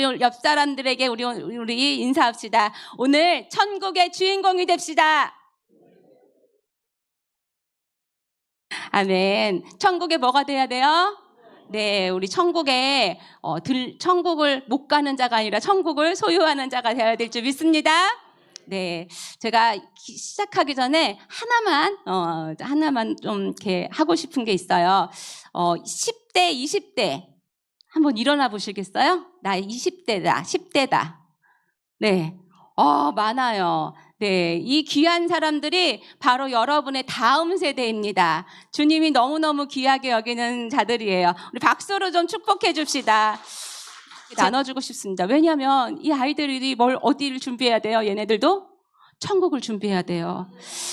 우리 옆 사람들에게 우리 인사합시다. 오늘 천국의 주인공이 됩시다. 아멘. 천국에 뭐가 돼야 돼요? 네, 우리 천국에 천국을 못 가는 자가 아니라 천국을 소유하는 자가 되어야 될 줄 믿습니다. 네, 제가 시작하기 전에 하나만 좀 이렇게 하고 싶은 게 있어요. 10대, 20대 한번 일어나 보시겠어요? 나 20대다, 10대다. 네, 많아요. 네, 이 귀한 사람들이 바로 여러분의 다음 세대입니다. 주님이 너무너무 귀하게 여기는 자들이에요. 우리 박수로 좀 축복해 줍시다. 나눠주고 싶습니다. 왜냐하면 이 아이들이 어디를 준비해야 돼요? 얘네들도 천국을 준비해야 돼요.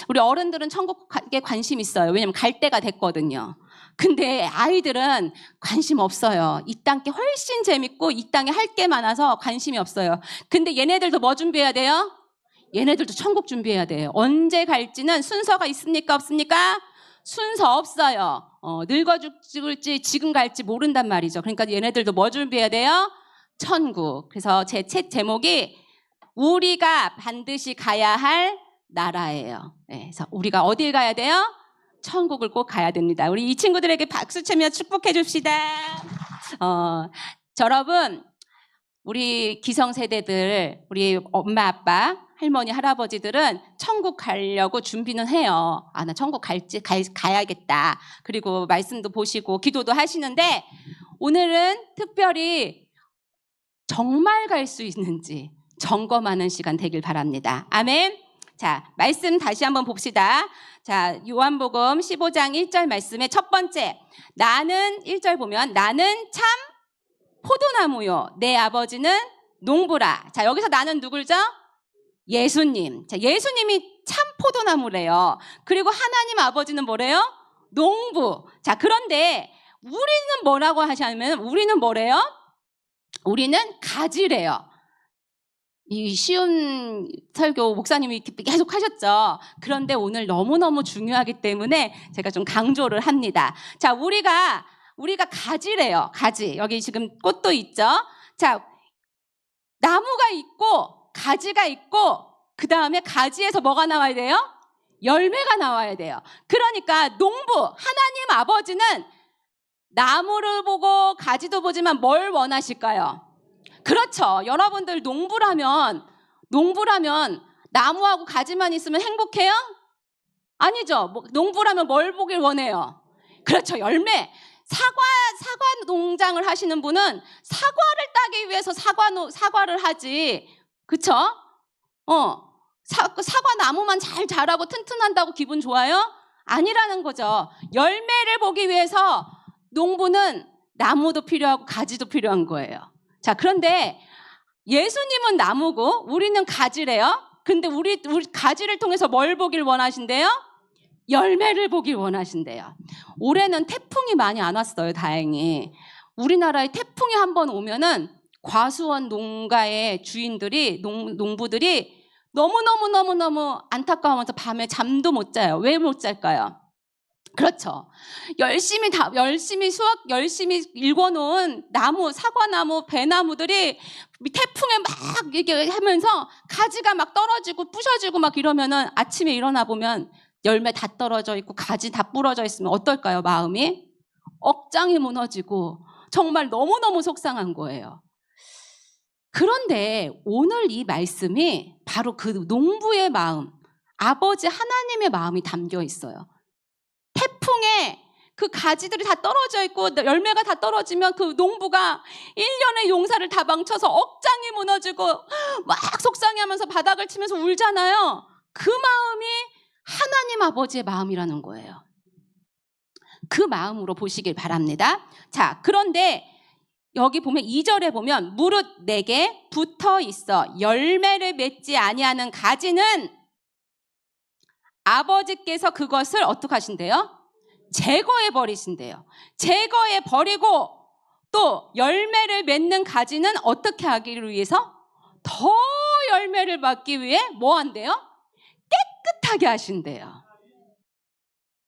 우리 어른들은 천국에 관심 있어요. 왜냐하면 갈 때가 됐거든요. 근데 아이들은 관심 없어요. 이 땅 게 훨씬 재밌고 이 땅에 할 게 많아서 관심이 없어요. 근데 얘네들도 뭐 준비해야 돼요? 얘네들도 천국 준비해야 돼요. 언제 갈지는 순서가 있습니까? 없습니까? 순서 없어요. 늙어 죽을지 지금 갈지 모른단 말이죠. 그러니까 얘네들도 뭐 준비해야 돼요? 천국. 그래서 제 책 제목이 우리가 반드시 가야 할 나라예요. 네, 그래서 우리가 어딜 가야 돼요? 천국을 꼭 가야 됩니다. 우리 이 친구들에게 박수 치며 축복해 줍시다. 여러분, 우리 기성세대들, 우리 엄마, 아빠, 할머니, 할아버지들은 천국 가려고 준비는 해요. 나 천국 가야겠다. 그리고 말씀도 보시고 기도도 하시는데 오늘은 특별히 정말 갈 수 있는지 점검하는 시간 되길 바랍니다. 아멘. 자, 말씀 다시 한번 봅시다. 자, 요한복음 15장 1절 말씀의 첫 번째. 1절 보면 나는 참 포도나무요. 내 아버지는 농부라. 자, 여기서 나는 누굴죠? 예수님. 자, 예수님이 참 포도나무래요. 그리고 하나님 아버지는 뭐래요? 농부. 자, 그런데 우리는 뭐라고 하시냐면 우리는 뭐래요? 우리는 가지래요. 이 쉬운 설교 목사님이 계속 하셨죠. 그런데 오늘 너무너무 중요하기 때문에 제가 좀 강조를 합니다. 자, 우리가 가지래요. 가지. 여기 지금 꽃도 있죠. 자, 나무가 있고 가지가 있고 그 다음에 가지에서 뭐가 나와야 돼요? 열매가 나와야 돼요. 그러니까 농부, 하나님 아버지는 나무를 보고 가지도 보지만 뭘 원하실까요? 그렇죠. 여러분들 농부라면 나무하고 가지만 있으면 행복해요? 아니죠. 농부라면 뭘 보길 원해요? 그렇죠. 열매. 사과 농장을 하시는 분은 사과를 따기 위해서 사과를 하지. 그쵸? 사과 나무만 잘 자라고 튼튼한다고 기분 좋아요? 아니라는 거죠. 열매를 보기 위해서 농부는 나무도 필요하고 가지도 필요한 거예요. 자, 그런데 예수님은 나무고 우리는 가지래요. 근데 우리 가지를 통해서 뭘 보길 원하신대요? 열매를 보길 원하신대요. 올해는 태풍이 많이 안 왔어요, 다행히. 우리나라에 태풍이 한번 오면은 과수원 농가의 주인들이, 농부들이 너무 안타까워하면서 밤에 잠도 못 자요. 왜 못 잘까요? 그렇죠. 열심히 일궈놓은 나무, 사과나무, 배나무들이 태풍에 막 이렇게 하면서 가지가 막 떨어지고 부셔지고 막 이러면은 아침에 일어나 보면 열매 다 떨어져 있고 가지 다 부러져 있으면 어떨까요, 마음이? 억장이 무너지고 정말 너무너무 속상한 거예요. 그런데 오늘 이 말씀이 바로 그 농부의 마음, 아버지 하나님의 마음이 담겨 있어요. 태풍에 그 가지들이 다 떨어져 있고 열매가 다 떨어지면 그 농부가 1년의 용사를 다 망쳐서 억장이 무너지고 막 속상해하면서 바닥을 치면서 울잖아요. 그 마음이 하나님 아버지의 마음이라는 거예요. 그 마음으로 보시길 바랍니다. 자, 그런데 여기 보면 2절에 보면 무릇 내게 붙어 있어 열매를 맺지 아니하는 가지는 아버지께서 그것을 어떻게 하신대요? 제거해 버리신대요. 제거해 버리고 또 열매를 맺는 가지는 어떻게 하기를 위해서? 더 열매를 받기 위해 뭐 한대요? 깨끗하게 하신대요.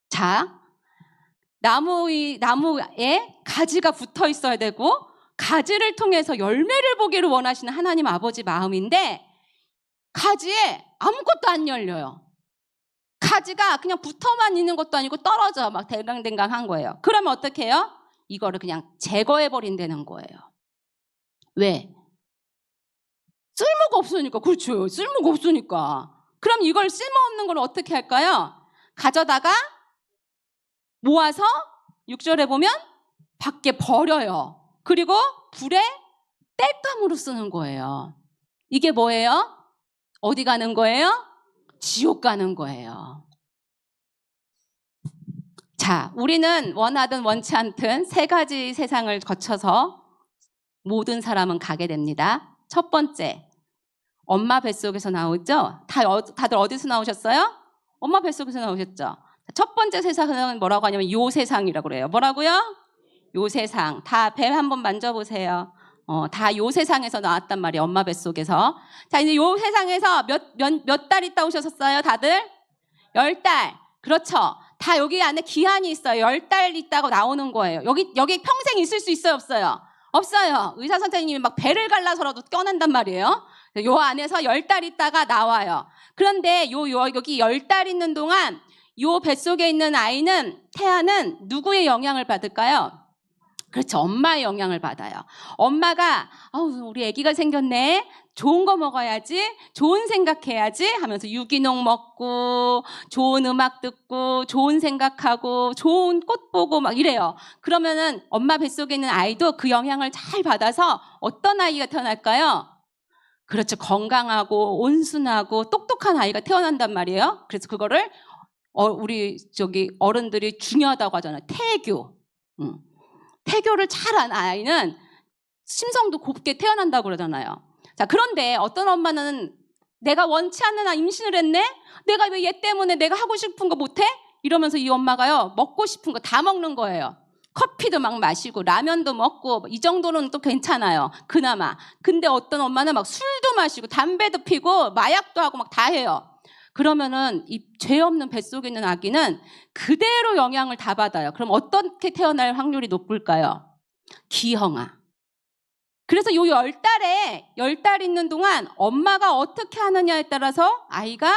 자, 나무에 가지가 붙어 있어야 되고 가지를 통해서 열매를 보기를 원하시는 하나님 아버지 마음인데 가지에 아무것도 안 열려요. 가지가 그냥 붙어만 있는 것도 아니고 떨어져 막 댕강댕강한 거예요. 그러면 어떻게 해요? 이거를 그냥 제거해버린다는 거예요. 왜? 쓸모가 없으니까. 그렇죠. 쓸모가 없으니까. 그럼 이걸 쓸모없는 걸 어떻게 할까요? 가져다가 모아서 6절에 보면 밖에 버려요. 그리고 불에 땔감으로 쓰는 거예요. 이게 뭐예요? 어디 가는 거예요? 지옥 가는 거예요. 자, 우리는 원하든 원치 않든 세 가지 세상을 거쳐서 모든 사람은 가게 됩니다. 첫 번째, 엄마 뱃속에서 나오죠? 다들 어디서 나오셨어요? 엄마 뱃속에서 나오셨죠? 첫 번째 세상은 뭐라고 하냐면 요 세상이라고 그래요. 뭐라고요? 요 세상. 다 배 한번 만져보세요. 다 요 세상에서 나왔단 말이에요. 엄마 뱃속에서. 자, 이제 요 세상에서 몇 달 있다 오셨어요? 다들? 10달. 그렇죠. 다 여기 안에 기한이 있어요. 10달 있다고 나오는 거예요. 여기 평생 있을 수 있어요? 없어요? 없어요. 의사 선생님이 막 배를 갈라서라도 껴낸단 말이에요. 요 안에서 10달 있다가 나와요. 그런데 여기 10달 있는 동안 요 뱃속에 있는 아이는, 태아는 누구의 영향을 받을까요? 그렇죠. 엄마의 영향을 받아요. 엄마가 우리 아기가 생겼네. 좋은 거 먹어야지. 좋은 생각해야지 하면서 유기농 먹고 좋은 음악 듣고 좋은 생각하고 좋은 꽃 보고 막 이래요. 그러면은 엄마 뱃속에 있는 아이도 그 영향을 잘 받아서 어떤 아이가 태어날까요? 그렇죠. 건강하고 온순하고 똑똑한 아이가 태어난단 말이에요. 그래서 그거를 우리 어른들이 중요하다고 하잖아요. 태교. 태교를 잘한 아이는 심성도 곱게 태어난다고 그러잖아요. 자, 그런데 어떤 엄마는 내가 원치 않는 임신을 했네? 내가 왜 얘 때문에 내가 하고 싶은 거 못해? 이러면서 이 엄마가요, 먹고 싶은 거 다 먹는 거예요. 커피도 막 마시고 라면도 먹고 이 정도는 또 괜찮아요. 그나마. 근데 어떤 엄마는 막 술도 마시고 담배도 피고 마약도 하고 막 다 해요. 그러면은 이 죄 없는 뱃속에 있는 아기는 그대로 영향을 다 받아요. 그럼 어떻게 태어날 확률이 높을까요? 기형아. 그래서 요 10달 있는 동안 엄마가 어떻게 하느냐에 따라서 아이가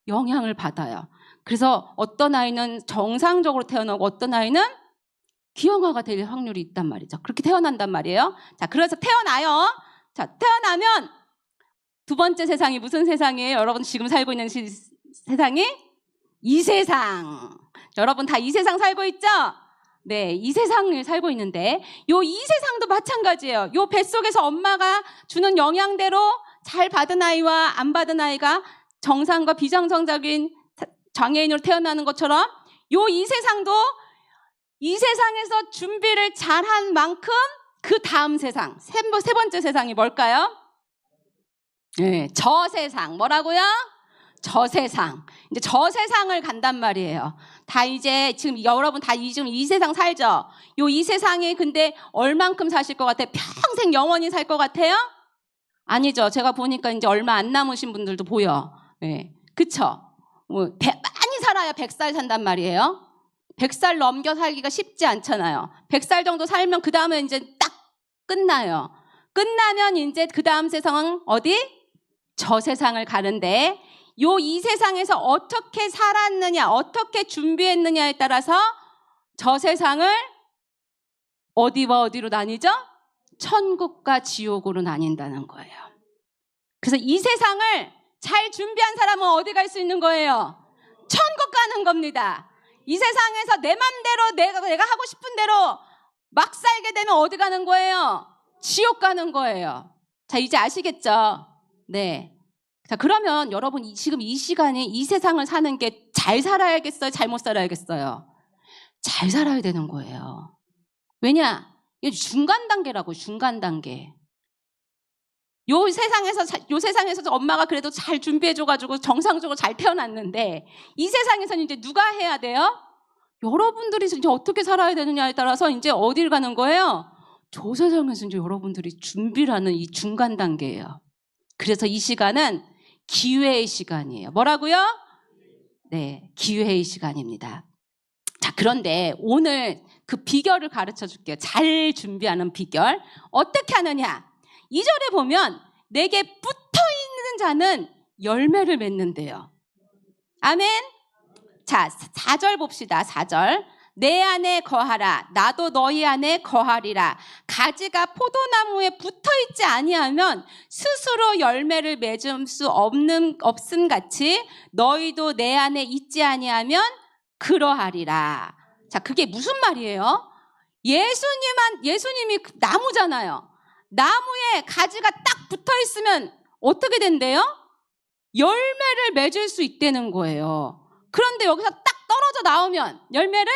영향을 받아요. 그래서 어떤 아이는 정상적으로 태어나고 어떤 아이는 기형아가 될 확률이 있단 말이죠. 그렇게 태어난단 말이에요. 자, 그래서 태어나요. 자, 태어나면 두 번째 세상이 무슨 세상이에요? 여러분 지금 살고 있는 세상이 이 세상. 여러분 다 이 세상 살고 있죠? 네, 이 세상을 살고 있는데 요 이 세상도 마찬가지예요. 요 뱃속에서 엄마가 주는 영향대로 잘 받은 아이와 안 받은 아이가 정상과 비정상적인 장애인으로 태어나는 것처럼 요 이 세상도 이 세상에서 준비를 잘한 만큼 그 다음 세상, 세 번째 세상이 뭘까요? 네, 저 세상. 뭐라고요? 저 세상. 이제 저 세상을 간단 말이에요. 다 이제 지금 여러분 다 지금 이 세상 살죠? 요 이 세상에 근데 얼만큼 사실 것 같아요? 평생 영원히 살 것 같아요? 아니죠. 제가 보니까 이제 얼마 안 남으신 분들도 보여. 네. 그쵸? 많이 살아야 100살 산단 말이에요. 100살 넘겨 살기가 쉽지 않잖아요. 100살 정도 살면 그 다음에 이제 딱 끝나요. 끝나면 이제 그 다음 세상은 어디? 저 세상을 가는데 요 이 세상에서 어떻게 살았느냐, 어떻게 준비했느냐에 따라서 저 세상을 어디와 어디로 나뉘죠? 천국과 지옥으로 나뉜다는 거예요. 그래서 이 세상을 잘 준비한 사람은 어디 갈 수 있는 거예요? 천국 가는 겁니다. 이 세상에서 내 맘대로 내가 하고 싶은 대로 막 살게 되면 어디 가는 거예요? 지옥 가는 거예요. 자, 이제 아시겠죠? 네. 자, 그러면 여러분 지금 이 시간에 이 세상을 사는 게 잘 살아야겠어요? 잘못 살아야겠어요? 잘 살아야 되는 거예요. 왜냐? 이게 중간 단계라고, 중간 단계. 요 세상에서 엄마가 그래도 잘 준비해줘가지고 정상적으로 잘 태어났는데 이 세상에서는 이제 누가 해야 돼요? 여러분들이 이제 어떻게 살아야 되느냐에 따라서 이제 어딜 가는 거예요? 저 세상에서 이제 여러분들이 준비를 하는 이 중간 단계예요. 그래서 이 시간은 기회의 시간이에요. 뭐라고요? 네, 기회의 시간입니다. 자, 그런데 오늘 그 비결을 가르쳐 줄게요. 잘 준비하는 비결. 어떻게 하느냐? 2절에 보면 내게 붙어 있는 자는 열매를 맺는데요. 아멘. 자, 4절 봅시다. 4절. 내 안에 거하라. 나도 너희 안에 거하리라. 가지가 포도나무에 붙어 있지 아니하면 스스로 열매를 맺을 수 없음 같이 너희도 내 안에 있지 아니하면 그러하리라. 자, 그게 무슨 말이에요? 예수님이 나무잖아요. 나무에 가지가 딱 붙어 있으면 어떻게 된대요? 열매를 맺을 수 있다는 거예요. 그런데 여기서 딱 떨어져 나오면 열매를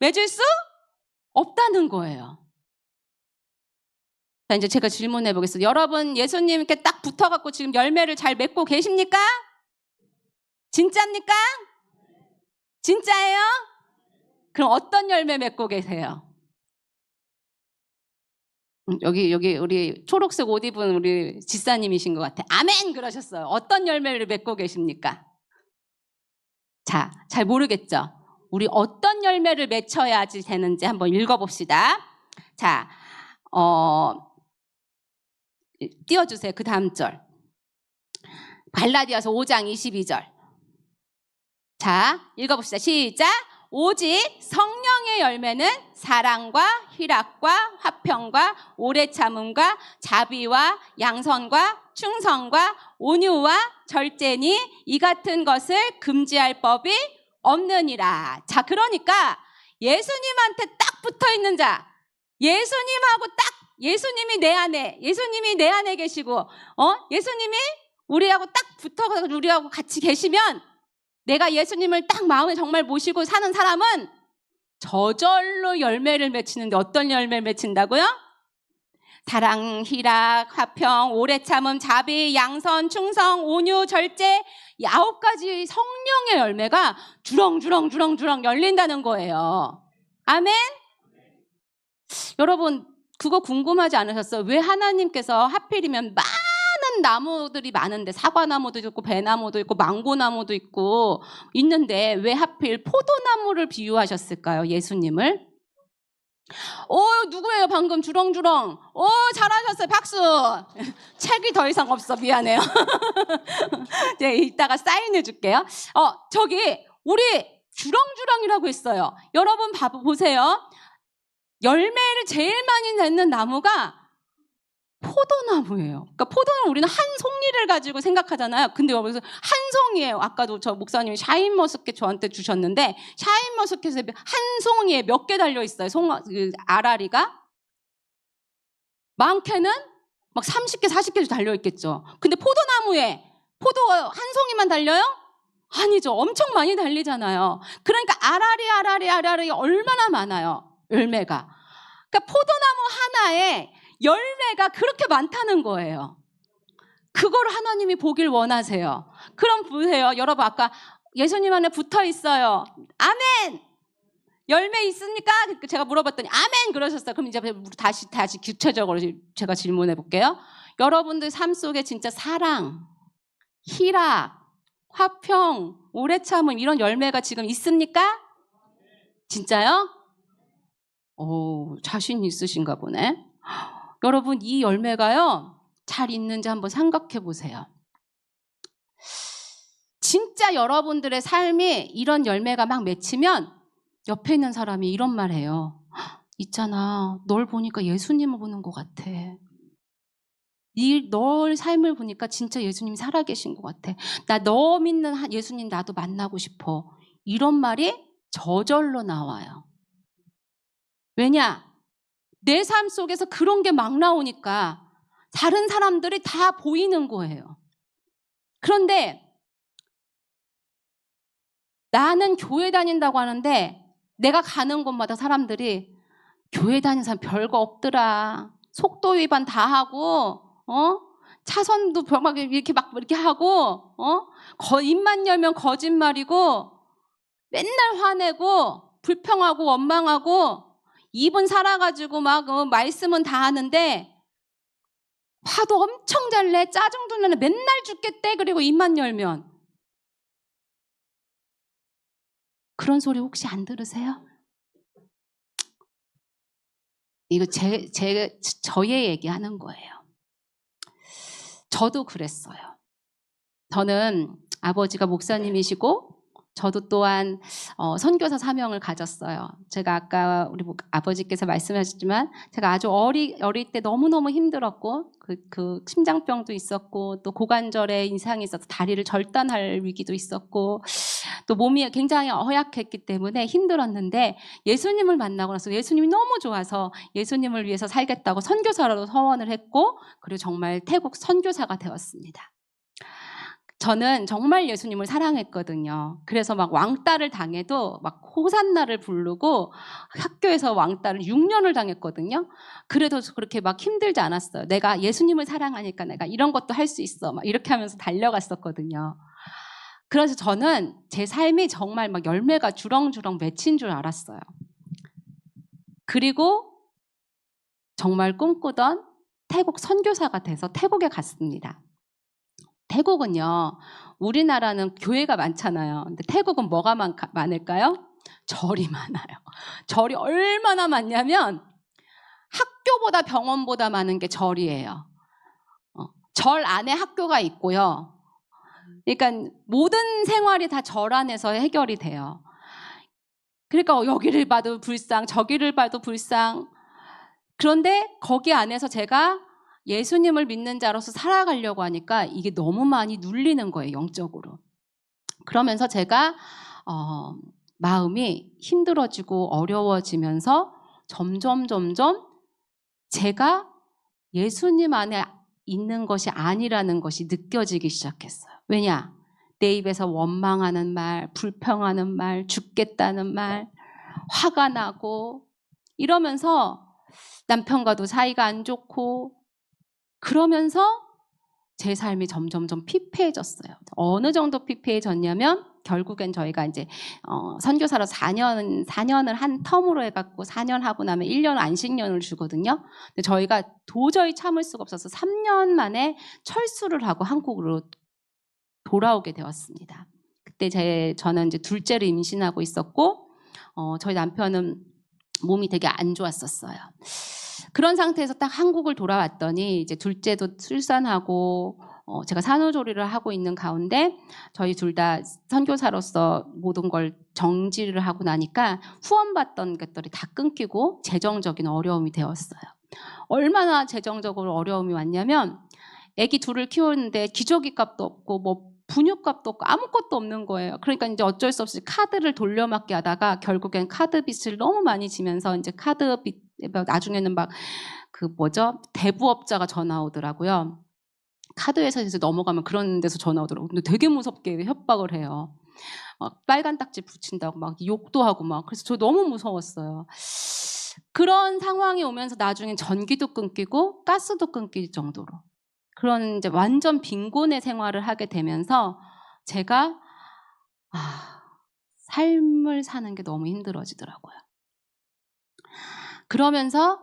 맺을 수 없다는 거예요. 자, 이제 제가 질문해 보겠습니다. 여러분, 예수님께 딱 붙어갖고 지금 열매를 잘 맺고 계십니까? 진짜입니까? 진짜예요? 그럼 어떤 열매 맺고 계세요? 여기 우리 초록색 옷 입은 우리 집사님이신 것 같아. 아멘 그러셨어요. 어떤 열매를 맺고 계십니까? 자, 잘 모르겠죠? 우리 어떤 열매를 맺혀야지 되는지 한번 읽어봅시다. 자, 띄워주세요. 그 다음 절. 갈라디아서 5장 22절. 자, 읽어봅시다. 시작. 오직 성령의 열매는 사랑과 희락과 화평과 오래 참음과 자비와 양선과 충성과 온유와 절제니 이 같은 것을 금지할 법이 없느니라. 자, 그러니까 예수님한테 딱 붙어 있는 자, 예수님이 내 안에 계시고, 예수님이 우리하고 딱 붙어가지고 우리하고 같이 계시면 내가 예수님을 딱 마음에 정말 모시고 사는 사람은 저절로 열매를 맺히는데 어떤 열매를 맺힌다고요? 사랑, 희락, 화평, 오래 참음, 자비, 양선, 충성, 온유, 절제, 이 9가지 성령의 열매가 주렁주렁 열린다는 거예요. 아멘? 여러분, 그거 궁금하지 않으셨어요? 왜 하나님께서 하필이면 많은 나무들이 많은데, 사과나무도 있고 배나무도 있고 망고나무도 있고 있는데 왜 하필 포도나무를 비유하셨을까요? 예수님을? 누구예요? 방금 주렁주렁. 잘하셨어요. 박수. 책이 더 이상 없어. 미안해요. 네, 이따가 사인해 줄게요. 저기 우리 주렁주렁이라고 했어요. 여러분 보세요. 열매를 제일 많이 맺는 나무가 포도나무예요. 그러니까 포도는 우리는 한 송이를 가지고 생각하잖아요. 근데 여기서 한 송이에요. 아까도 저 목사님이 샤인머스켓 저한테 주셨는데 샤인머스켓에 한 송이에 몇 개 달려 있어요. 알알이가 많게는 막 30개, 40개도 달려 있겠죠. 근데 포도나무에 포도 한 송이만 달려요? 아니죠. 엄청 많이 달리잖아요. 그러니까 알알이 얼마나 많아요. 열매가. 그러니까 포도나무 하나에 열매가 그렇게 많다는 거예요. 그걸 하나님이 보길 원하세요. 그럼 보세요. 여러분 아까 예수님 안에 붙어 있어요. 아멘! 열매 있습니까? 제가 물어봤더니 아멘! 그러셨어요. 그럼 이제 다시 구체적으로 제가 질문해 볼게요. 여러분들 삶 속에 진짜 사랑, 희락, 화평, 오래 참음 이런 열매가 지금 있습니까? 진짜요? 자신 있으신가 보네. 여러분 이 열매가요 잘 있는지 한번 생각해 보세요. 진짜 여러분들의 삶이 이런 열매가 막 맺히면 옆에 있는 사람이 이런 말 해요. 있잖아, 널 보니까 예수님을 보는 것 같아. 널 삶을 보니까 진짜 예수님이 살아계신 것 같아. 나 너 믿는 예수님 나도 만나고 싶어. 이런 말이 저절로 나와요. 왜냐? 내 삶 속에서 그런 게 막 나오니까 다른 사람들이 다 보이는 거예요. 그런데 나는 교회 다닌다고 하는데 내가 가는 곳마다 사람들이 교회 다니는 사람 별거 없더라. 속도 위반 다 하고, 차선도 막 이렇게 하고, 입만 열면 거짓말이고, 맨날 화내고, 불평하고, 원망하고, 입은 살아가지고 막 말씀은 다 하는데 화도 엄청 잘 내, 짜증도 내네, 맨날 죽겠대. 그리고 입만 열면. 그런 소리 혹시 안 들으세요? 이거 저의 얘기하는 거예요. 저도 그랬어요. 저는 아버지가 목사님이시고 저도 또한 선교사 사명을 가졌어요. 제가 아까 우리 아버지께서 말씀하셨지만 제가 아주 어릴 때 너무너무 힘들었고 그 심장병도 있었고 또 고관절에 이상이 있어서 다리를 절단할 위기도 있었고 또 몸이 굉장히 허약했기 때문에 힘들었는데 예수님을 만나고 나서 예수님이 너무 좋아서 예수님을 위해서 살겠다고 선교사로 서원을 했고 그리고 정말 태국 선교사가 되었습니다. 저는 정말 예수님을 사랑했거든요. 그래서 막 왕따를 당해도 막 호산나를 부르고 학교에서 왕따를 6년을 당했거든요. 그래도 그렇게 막 힘들지 않았어요. 내가 예수님을 사랑하니까 내가 이런 것도 할 수 있어. 막 이렇게 하면서 달려갔었거든요. 그래서 저는 제 삶이 정말 막 열매가 주렁주렁 맺힌 줄 알았어요. 그리고 정말 꿈꾸던 태국 선교사가 돼서 태국에 갔습니다. 태국은요, 우리나라는 교회가 많잖아요. 근데 태국은 뭐가 많을까요? 절이 많아요. 절이 얼마나 많냐면 학교보다 병원보다 많은 게 절이에요. 절 안에 학교가 있고요. 그러니까 모든 생활이 다 절 안에서 해결이 돼요. 그러니까 여기를 봐도 불상, 저기를 봐도 불상. 그런데 거기 안에서 제가 예수님을 믿는 자로서 살아가려고 하니까 이게 너무 많이 눌리는 거예요, 영적으로. 그러면서 제가 마음이 힘들어지고 어려워지면서 점점 제가 예수님 안에 있는 것이 아니라는 것이 느껴지기 시작했어요. 왜냐? 내 입에서 원망하는 말, 불평하는 말, 죽겠다는 말, 화가 나고 이러면서 남편과도 사이가 안 좋고 그러면서 제 삶이 점점 피폐해졌어요. 어느 정도 피폐해졌냐면 결국엔 저희가 이제 선교사로 4년을 한 텀으로 해갖고 4년 하고 나면 1년 안식년을 주거든요. 근데 저희가 도저히 참을 수가 없어서 3년 만에 철수를 하고 한국으로 돌아오게 되었습니다. 그때 저는 이제 둘째를 임신하고 있었고 저희 남편은 몸이 되게 안 좋았었어요. 그런 상태에서 딱 한국을 돌아왔더니 이제 둘째도 출산하고 제가 산후조리를 하고 있는 가운데 저희 둘 다 선교사로서 모든 걸 정지를 하고 나니까 후원받던 것들이 다 끊기고 재정적인 어려움이 되었어요. 얼마나 재정적으로 어려움이 왔냐면 아기 둘을 키우는데 기저귀 값도 없고 뭐 분유값도 없고 아무것도 없는 거예요. 그러니까 이제 어쩔 수 없이 카드를 돌려막기 하다가 결국엔 카드 빚을 너무 많이 지면서 이제 카드 빚 나중에는 막 대부업자가 전화 오더라고요. 카드 회사에서 넘어가면 그런 데서 전화 오더라고요. 근데 되게 무섭게 협박을 해요. 막 빨간 딱지 붙인다고 막 욕도 하고 막 그래서 저 너무 무서웠어요. 그런 상황이 오면서 나중엔 전기도 끊기고 가스도 끊길 정도로 그런 이제 완전 빈곤의 생활을 하게 되면서 제가 삶을 사는 게 너무 힘들어지더라고요. 그러면서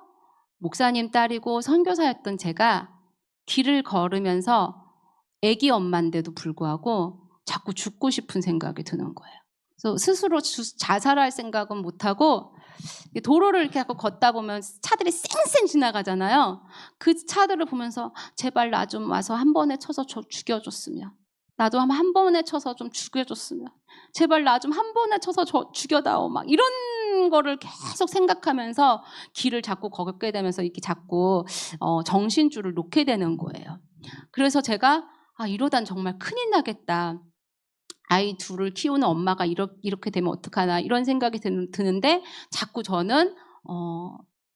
목사님 딸이고 선교사였던 제가 길을 걸으면서 아기 엄마인데도 불구하고 자꾸 죽고 싶은 생각이 드는 거예요. 그래서 스스로 자살할 생각은 못하고 도로를 이렇게 걷다 보면 차들이 쌩쌩 지나가잖아요. 그 차들을 보면서 제발 나 좀 와서 한 번에 쳐서 죽여줬으면, 나도 한 번에 쳐서 좀 죽여줬으면, 제발 나 좀 한 번에 쳐서 죽여다오, 막 이런 거를 계속 생각하면서 길을 자꾸 걷게 되면서 이렇게 자꾸 정신줄을 놓게 되는 거예요. 그래서 제가 이러단 정말 큰일 나겠다. 아이 둘을 키우는 엄마가 이렇게 되면 어떡하나 이런 생각이 드는데 자꾸 저는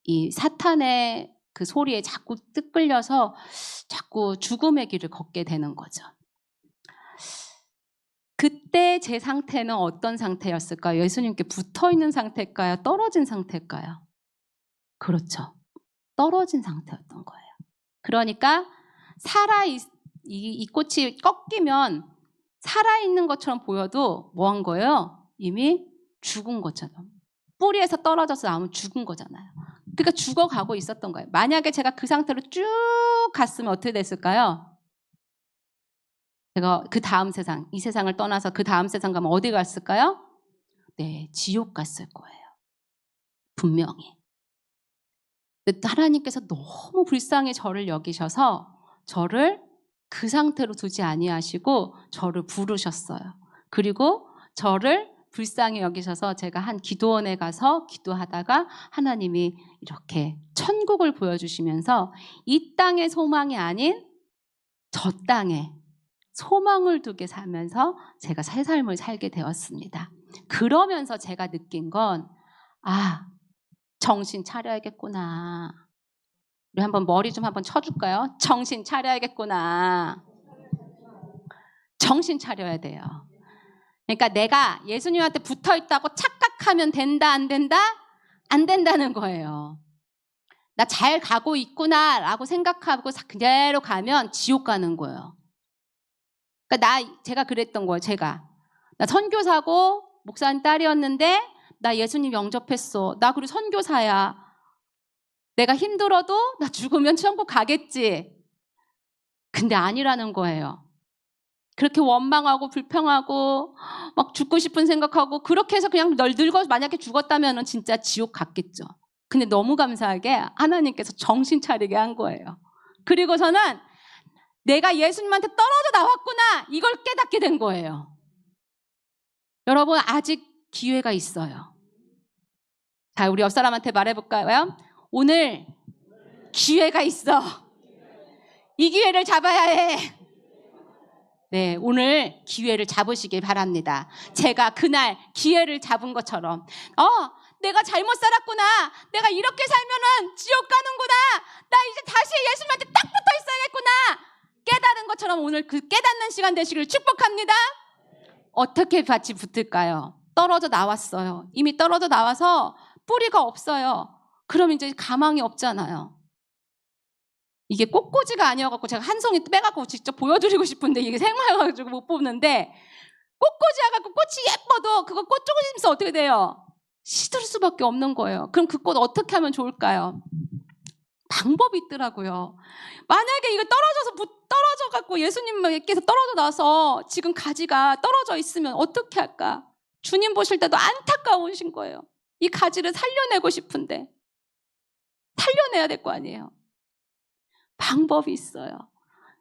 이 사탄의 그 소리에 자꾸 끌려서 자꾸 죽음의 길을 걷게 되는 거죠. 그때 제 상태는 어떤 상태였을까요? 예수님께 붙어있는 상태일까요? 떨어진 상태일까요? 그렇죠. 떨어진 상태였던 거예요. 그러니까 이 꽃이 꺾이면 살아있는 것처럼 보여도 뭐 한 거예요? 이미 죽은 것처럼. 뿌리에서 떨어져서 나오면 죽은 거잖아요. 그러니까 죽어가고 있었던 거예요. 만약에 제가 그 상태로 쭉 갔으면 어떻게 됐을까요? 제가 그 다음 세상, 이 세상을 떠나서 그 다음 세상 가면 어디 갔을까요? 네, 지옥 갔을 거예요. 분명히. 근데 하나님께서 너무 불쌍히 저를 여기셔서 저를 그 상태로 두지 아니하시고 저를 부르셨어요. 그리고 저를 불쌍히 여기셔서 제가 한 기도원에 가서 기도하다가 하나님이 이렇게 천국을 보여주시면서 이 땅의 소망이 아닌 저 땅에 소망을 두게 살면서 제가 새 삶을 살게 되었습니다. 그러면서 제가 느낀 건 정신 차려야겠구나. 우리 한번 머리 좀 한번 쳐줄까요? 정신 차려야겠구나. 정신 차려야 돼요. 그러니까 내가 예수님한테 붙어있다고 착각하면 된다, 안 된다? 안 된다는 거예요. 나 잘 가고 있구나 라고 생각하고 그대로 가면 지옥 가는 거예요. 그러니까 제가 그랬던 거예요. 나 선교사고 목사님 딸이었는데 나 예수님 영접했어. 나 그리고 선교사야. 내가 힘들어도 나 죽으면 천국 가겠지. 근데 아니라는 거예요. 그렇게 원망하고 불평하고 막 죽고 싶은 생각하고 그렇게 해서 그냥 늙어서 만약에 죽었다면 진짜 지옥 갔겠죠. 근데 너무 감사하게 하나님께서 정신 차리게 한 거예요. 그리고서는 내가 예수님한테 떨어져 나왔구나 이걸 깨닫게 된 거예요. 여러분 아직 기회가 있어요. 자, 우리 옆 사람한테 말해볼까요? 오늘 기회가 있어. 이 기회를 잡아야 해. 네, 오늘 기회를 잡으시길 바랍니다. 제가 그날 기회를 잡은 것처럼 내가 잘못 살았구나. 내가 이렇게 살면은 지옥 가는구나. 나 이제 다시 예수님한테 딱 붙어 있어야겠구나. 깨달은 것처럼 오늘 그 깨닫는 시간 되시길 축복합니다. 어떻게 같이 붙을까요? 떨어져 나왔어요. 이미 떨어져 나와서 뿌리가 없어요. 그럼 이제 가망이 없잖아요. 이게 꽃꽂이가 아니어갖고 제가 한 송이 빼갖고 직접 보여드리고 싶은데 이게 생화여가지고 못 뽑는데 꽃꽂이여갖고 꽃이 예뻐도 그거 꽃 조금 있으면 어떻게 돼요? 시들 수밖에 없는 거예요. 그럼 그 꽃 어떻게 하면 좋을까요? 방법이 있더라고요. 만약에 이거 떨어져갖고 예수님께서 떨어져 나서 지금 가지가 떨어져 있으면 어떻게 할까? 주님 보실 때도 안타까우신 거예요. 이 가지를 살려내고 싶은데 살려내야 될 거 아니에요. 방법이 있어요.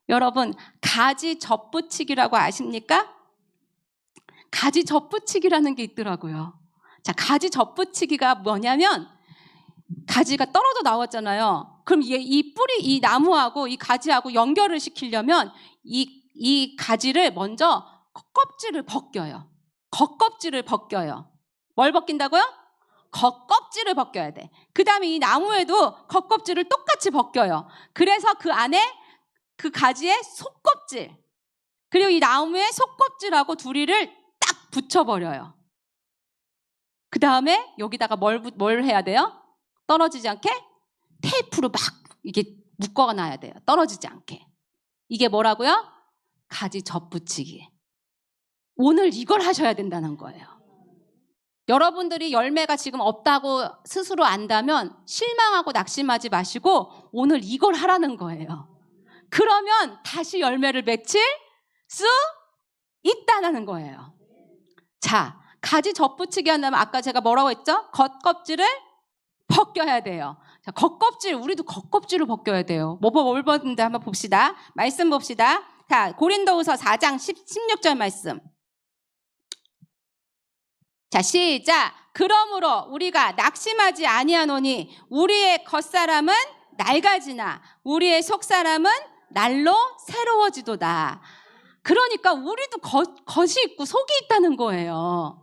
여러분 가지 접붙이기라고 아십니까? 가지 접붙이기라는 게 있더라고요. 자, 가지 접붙이기가 뭐냐면 가지가 떨어져 나왔잖아요. 그럼 이 뿌리, 이 나무하고 이 가지하고 연결을 시키려면 이 가지를 먼저 겉껍질을 벗겨요. 겉껍질을 벗겨요. 뭘 벗긴다고요? 겉껍질을 벗겨야 돼. 그 다음에 이 나무에도 겉껍질을 똑같이 벗겨요. 그래서 그 안에 그 가지의 속껍질 그리고 이 나무의 속껍질하고 둘이를 딱 붙여버려요. 그 다음에 여기다가 뭘 해야 돼요? 떨어지지 않게 테이프로 막 이게 묶어놔야 돼요. 떨어지지 않게. 이게 뭐라고요? 가지 접붙이기. 오늘 이걸 하셔야 된다는 거예요. 여러분들이 열매가 지금 없다고 스스로 안다면 실망하고 낙심하지 마시고 오늘 이걸 하라는 거예요. 그러면 다시 열매를 맺힐 수 있다는 거예요. 자, 가지 접붙이기 한다면 아까 제가 뭐라고 했죠? 겉껍질을 벗겨야 돼요. 자, 겉껍질, 우리도 겉껍질을 벗겨야 돼요. 뭘 벗는데 한번 봅시다. 말씀 봅시다. 자, 고린도후서 4장 16절 말씀. 자, 시작. 그러므로 우리가 낙심하지 아니하노니 우리의 겉사람은 낡아지나 우리의 속사람은 날로 새로워지도다. 그러니까 우리도 겉이 있고 속이 있다는 거예요.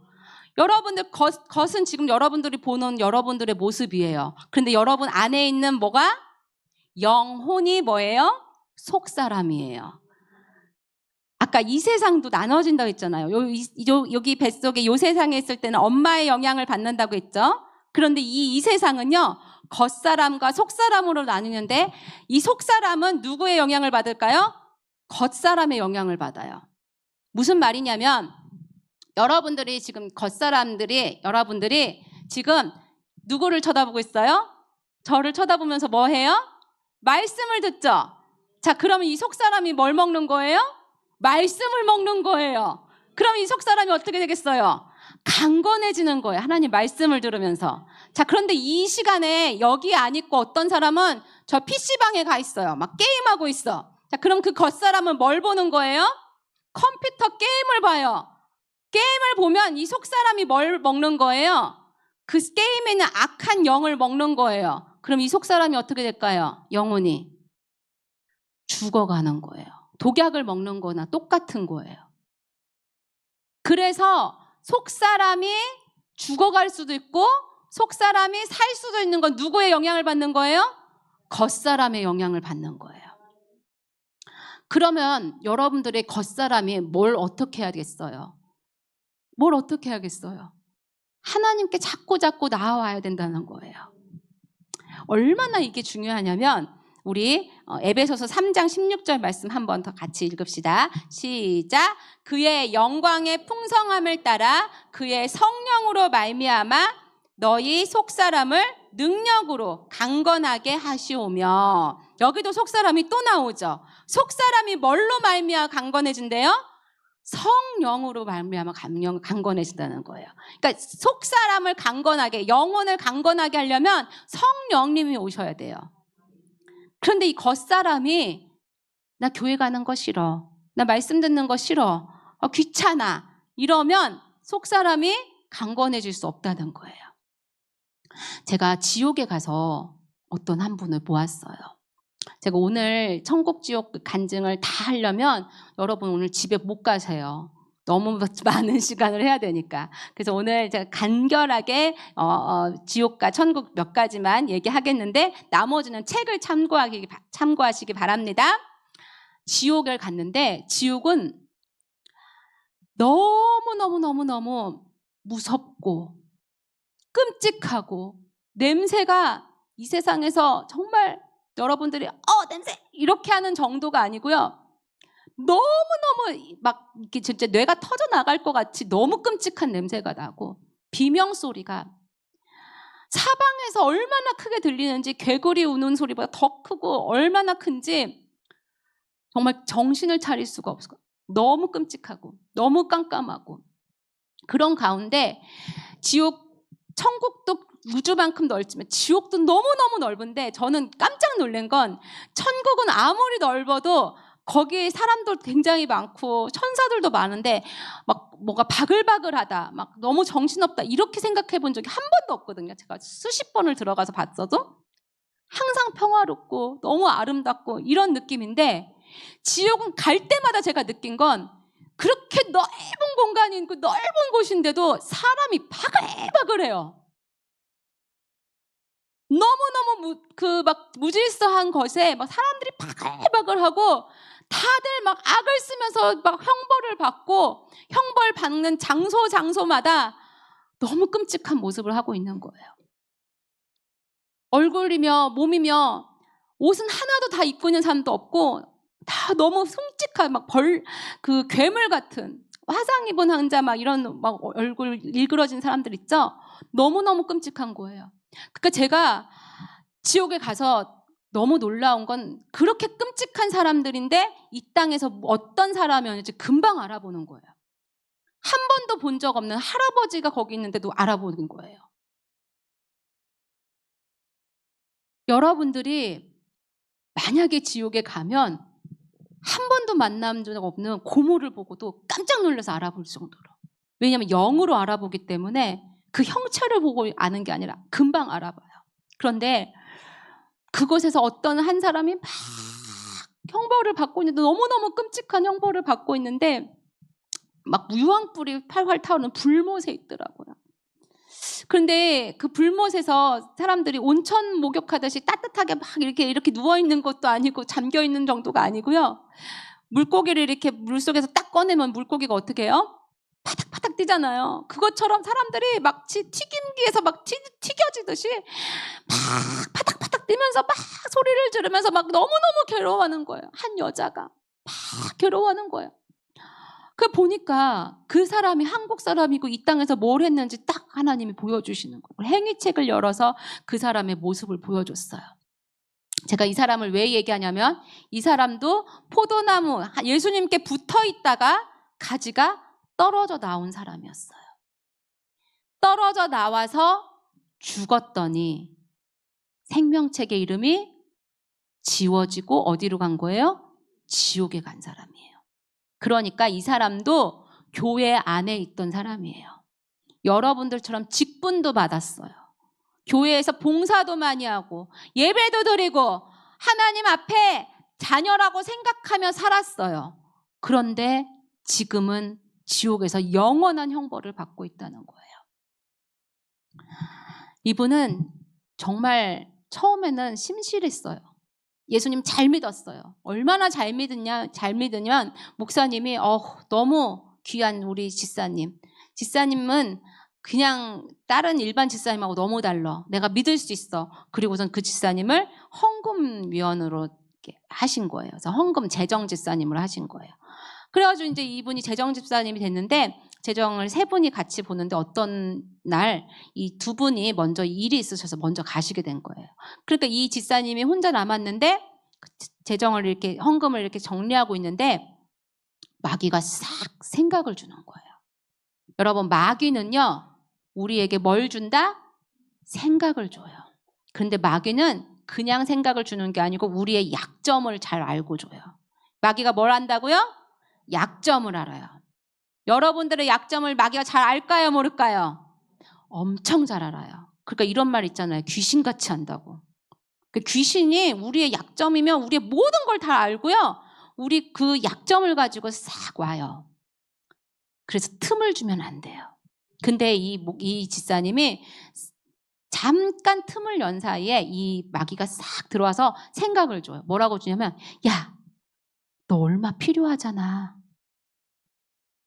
여러분들 겉은 지금 여러분들이 보는 여러분들의 모습이에요. 그런데 여러분 안에 있는 뭐가? 영혼이 뭐예요? 속사람이에요. 아까 이 세상도 나눠진다고 했잖아요. 여기 뱃속에 이 세상에 있을 때는 엄마의 영향을 받는다고 했죠. 그런데 이 세상은요. 겉사람과 속사람으로 나뉘는데 이 속사람은 누구의 영향을 받을까요? 겉사람의 영향을 받아요. 무슨 말이냐면 여러분들이 지금 여러분들이 지금 누구를 쳐다보고 있어요? 저를 쳐다보면서 뭐 해요? 말씀을 듣죠. 자, 그러면 이 속사람이 뭘 먹는 거예요? 말씀을 먹는 거예요. 그럼 이 속사람이 어떻게 되겠어요? 강건해지는 거예요. 하나님 말씀을 들으면서. 자, 그런데 이 시간에 여기 안 있고 어떤 사람은 저 PC방에 가 있어요. 막 게임하고 있어. 자, 그럼 그 겉사람은 뭘 보는 거예요? 컴퓨터 게임을 봐요. 게임을 보면 이 속사람이 뭘 먹는 거예요? 그 게임에 있는 악한 영을 먹는 거예요. 그럼 이 속사람이 어떻게 될까요? 영혼이 죽어가는 거예요. 독약을 먹는 거나 똑같은 거예요. 그래서 속사람이 죽어갈 수도 있고 속사람이 살 수도 있는 건 누구의 영향을 받는 거예요? 겉사람의 영향을 받는 거예요. 그러면 여러분들의 겉사람이 뭘 어떻게 해야겠어요? 뭘 어떻게 해야겠어요? 하나님께 자꾸 나아와야 된다는 거예요. 얼마나 이게 중요하냐면 우리 에베소서 3장 16절 말씀 한 번 더 같이 읽읍시다. 시작. 그의 영광의 풍성함을 따라 그의 성령으로 말미암아 너희 속사람을 능력으로 강건하게 하시오며. 여기도 속사람이 또 나오죠. 속사람이 뭘로 말미암아 강건해진대요? 성령으로 말미암아 강건해진다는 거예요. 그러니까 속사람을 강건하게, 영혼을 강건하게 하려면 성령님이 오셔야 돼요. 그런데 이 겉사람이 나 교회 가는 거 싫어, 나 말씀 듣는 거 싫어, 귀찮아 이러면 속사람이 강건해질 수 없다는 거예요. 제가 지옥에 가서 어떤 한 분을 보았어요. 제가 오늘 천국 지옥 간증을 다 하려면 여러분 오늘 집에 못 가세요. 너무 많은 시간을 해야 되니까. 그래서 오늘 제가 간결하게 지옥과 천국 몇 가지만 얘기하겠는데 나머지는 책을 참고하시기 바랍니다. 지옥을 갔는데 지옥은 너무 무섭고 끔찍하고 냄새가 이 세상에서 정말 여러분들이 냄새 이렇게 하는 정도가 아니고요. 너무너무 막 이렇게 진짜 뇌가 터져 나갈 것 같이 너무 끔찍한 냄새가 나고 비명 소리가 사방에서 얼마나 크게 들리는지 개구리 우는 소리보다 더 크고 얼마나 큰지 정말 정신을 차릴 수가 없어요. 너무 끔찍하고 너무 깜깜하고 그런 가운데 천국도 우주만큼 넓지만 지옥도 너무너무 넓은데 저는 깜짝 놀란 건 천국은 아무리 넓어도 거기에 사람도 굉장히 많고 천사들도 많은데 막 뭐가 바글바글하다, 막 너무 정신없다 이렇게 생각해 본 적이 한 번도 없거든요. 제가 수십 번을 들어가서 봤어도 항상 평화롭고 너무 아름답고 이런 느낌인데 지옥은 갈 때마다 제가 느낀 건 그렇게 넓은 공간이 있고 넓은 곳인데도 사람이 바글바글해요. 너무너무 막 무질서한 것에 막 사람들이 바글바글하고 다들 막 악을 쓰면서 막 형벌을 받고 형벌 받는 장소마다 너무 끔찍한 모습을 하고 있는 거예요. 얼굴이며 몸이며 옷은 하나도 다 입고 있는 사람도 없고 다 너무 흉측한 막 그 괴물 같은 화상 입은 환자 막 이런 막 얼굴 일그러진 사람들 있죠. 너무너무 끔찍한 거예요. 그러니까 제가 지옥에 가서 너무 놀라운 건 그렇게 끔찍한 사람들인데 이 땅에서 어떤 사람이었는지 금방 알아보는 거예요. 한 번도 본 적 없는 할아버지가 거기 있는데도 알아보는 거예요. 여러분들이 만약에 지옥에 가면 한 번도 만난 적 없는 고모를 보고도 깜짝 놀라서 알아볼 정도로. 왜냐하면 영으로 알아보기 때문에 그 형체를 보고 아는 게 아니라 금방 알아봐요. 그런데 그곳에서 어떤 한 사람이 막 형벌을 받고 있는데 너무너무 끔찍한 형벌을 받고 있는데 막 유황불이 팔팔 타오르는 불못에 있더라고요. 그런데 그 불못에서 사람들이 온천 목욕하듯이 따뜻하게 막 이렇게 누워있는 것도 아니고 잠겨있는 정도가 아니고요. 물고기를 이렇게 물속에서 딱 꺼내면 물고기가 어떻게 해요? 파닥파닥 뛰잖아요. 그것처럼 사람들이 막 튀김기에서 막 튀겨지듯이 막 파닥파닥 뛰면서 막 소리를 지르면서 막 너무너무 괴로워하는 거예요. 한 여자가 막 괴로워하는 거예요. 그 보니까 그 사람이 한국 사람이고 이 땅에서 뭘 했는지 딱 하나님이 보여주시는 거예요. 행위책을 열어서 그 사람의 모습을 보여줬어요. 제가 이 사람을 왜 얘기하냐면 이 사람도 포도나무 예수님께 붙어 있다가 가지가 떨어져 나온 사람이었어요. 떨어져 나와서 죽었더니 생명책의 이름이 지워지고 어디로 간 거예요? 지옥에 간 사람이에요. 그러니까 이 사람도 교회 안에 있던 사람이에요. 여러분들처럼 직분도 받았어요. 교회에서 봉사도 많이 하고 예배도 드리고 하나님 앞에 자녀라고 생각하며 살았어요. 그런데 지금은 지옥에서 영원한 형벌을 받고 있다는 거예요. 이분은 정말 처음에는 심실했어요. 예수님 잘 믿었어요. 얼마나 잘 믿으면 목사님이 너무 귀한 우리 지사님은 그냥 다른 일반 지사님하고 너무 달라. 내가 믿을 수 있어. 그리고선 그 지사님을 헌금위원으로 하신 거예요. 그래서 헌금 재정 지사님으로 하신 거예요. 그래가지고 이제 이분이 재정 집사님이 됐는데 재정을 세 분이 같이 보는데 어떤 날 이 두 분이 먼저 일이 있으셔서 먼저 가시게 된 거예요. 그러니까 이 집사님이 혼자 남았는데 재정을 이렇게 헌금을 이렇게 정리하고 있는데 마귀가 싹 생각을 주는 거예요. 여러분, 마귀는요 우리에게 뭘 준다? 생각을 줘요. 그런데 마귀는 그냥 생각을 주는 게 아니고 우리의 약점을 잘 알고 줘요. 마귀가 뭘 안다고요? 약점을 알아요. 여러분들의 약점을 마귀가 잘 알까요? 모를까요? 엄청 잘 알아요. 그러니까 이런 말 있잖아요. 귀신같이 안다고. 귀신이 우리의 약점이면 우리의 모든 걸 다 알고요. 우리 그 약점을 가지고 싹 와요. 그래서 틈을 주면 안 돼요. 근데 이 집사님이 잠깐 틈을 연 사이에 이 마귀가 싹 들어와서 생각을 줘요. 뭐라고 주냐면, 야, 너 얼마 필요하잖아.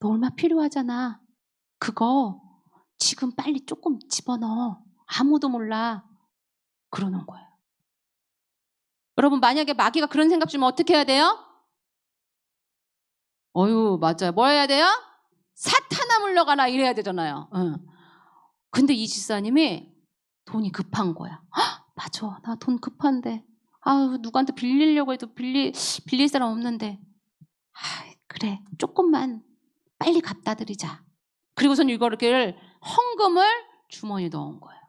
너 얼마 필요하잖아. 그거 지금 빨리 조금 집어넣어. 아무도 몰라. 그러는 거예요. 여러분, 만약에 마귀가 그런 생각 주면 어떻게 해야 돼요? 맞아요. 뭐 해야 돼요? 사탄아 물러가라 이래야 되잖아요. 근데 이 집사님이 돈이 급한 거야. 맞아. 나 돈 급한데. 누구한테 빌리려고 해도 빌릴 사람 없는데. 그래. 조금만 빨리 갖다 드리자. 그리고선 이거를 헌금을 주머니에 넣은 거예요.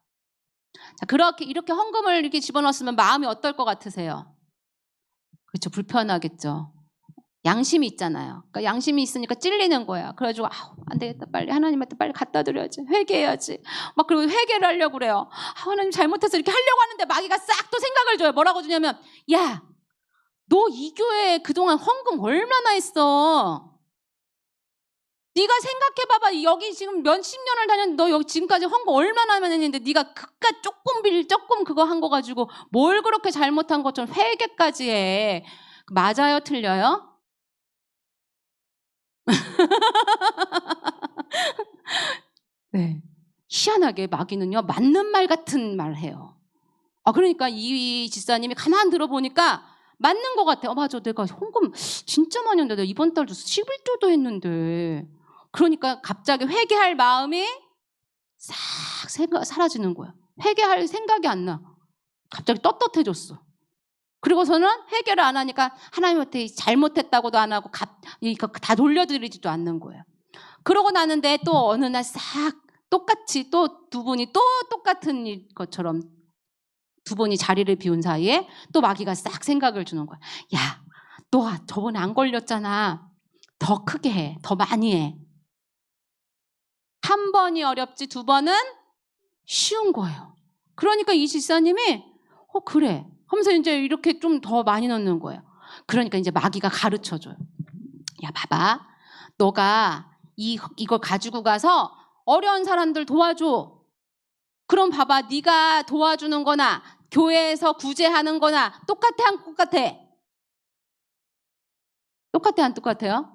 자, 이렇게 헌금을 이렇게 집어넣었으면 마음이 어떨 것 같으세요? 그렇죠. 불편하겠죠. 양심이 있잖아요. 그러니까 양심이 있으니까 찔리는 거야. 그래가지고 안 되겠다. 빨리 하나님한테 빨리 갖다 드려야지. 회개해야지. 막 그리고 회개를 하려고 그래요. 하나님 잘못해서 이렇게 하려고 하는데 마귀가 싹 또 생각을 줘요. 뭐라고 주냐면, 야, 너 이 교회에 그동안 헌금 얼마나 했어? 네가 생각해봐봐. 여기 지금 몇십 년을 다녔는데 너 여기 지금까지 헌금 얼마나 했는데 네가 그깟 조금 그거 한 거 가지고 뭘 그렇게 잘못한 것처럼 회개까지 해. 맞아요? 틀려요? 네. 희한하게 마귀는요 맞는 말 같은 말 해요. 그러니까 이 집사님이 가만 들어보니까 맞는 것 같아요. 맞아, 내가 헌금 진짜 많이 했는데 내가 이번 달도 11조도 했는데. 그러니까 갑자기 회개할 마음이 싹 사라지는 거야. 회개할 생각이 안 나. 갑자기 떳떳해졌어. 그리고서는 회개를 안 하니까 하나님한테 잘못했다고도 안 하고 다 돌려드리지도 않는 거예요. 그러고 나는데 또 어느 날 싹 똑같이 또 두 분이 또 똑같은 것처럼 두 분이 자리를 비운 사이에 또 마귀가 싹 생각을 주는 거야. 야, 너 저번에 안 걸렸잖아. 더 크게 해. 더 많이 해. 한 번이 어렵지 두 번은 쉬운 거예요. 그러니까 이 집사님이 그래 하면서 이제 이렇게 좀 더 많이 넣는 거예요. 그러니까 이제 마귀가 가르쳐줘요. 야, 봐봐. 너가 이걸 가지고 가서 어려운 사람들 도와줘. 그럼 봐봐. 네가 도와주는 거나 교회에서 구제하는 거나 똑같아 안 똑같아? 똑같아 안 똑같아요?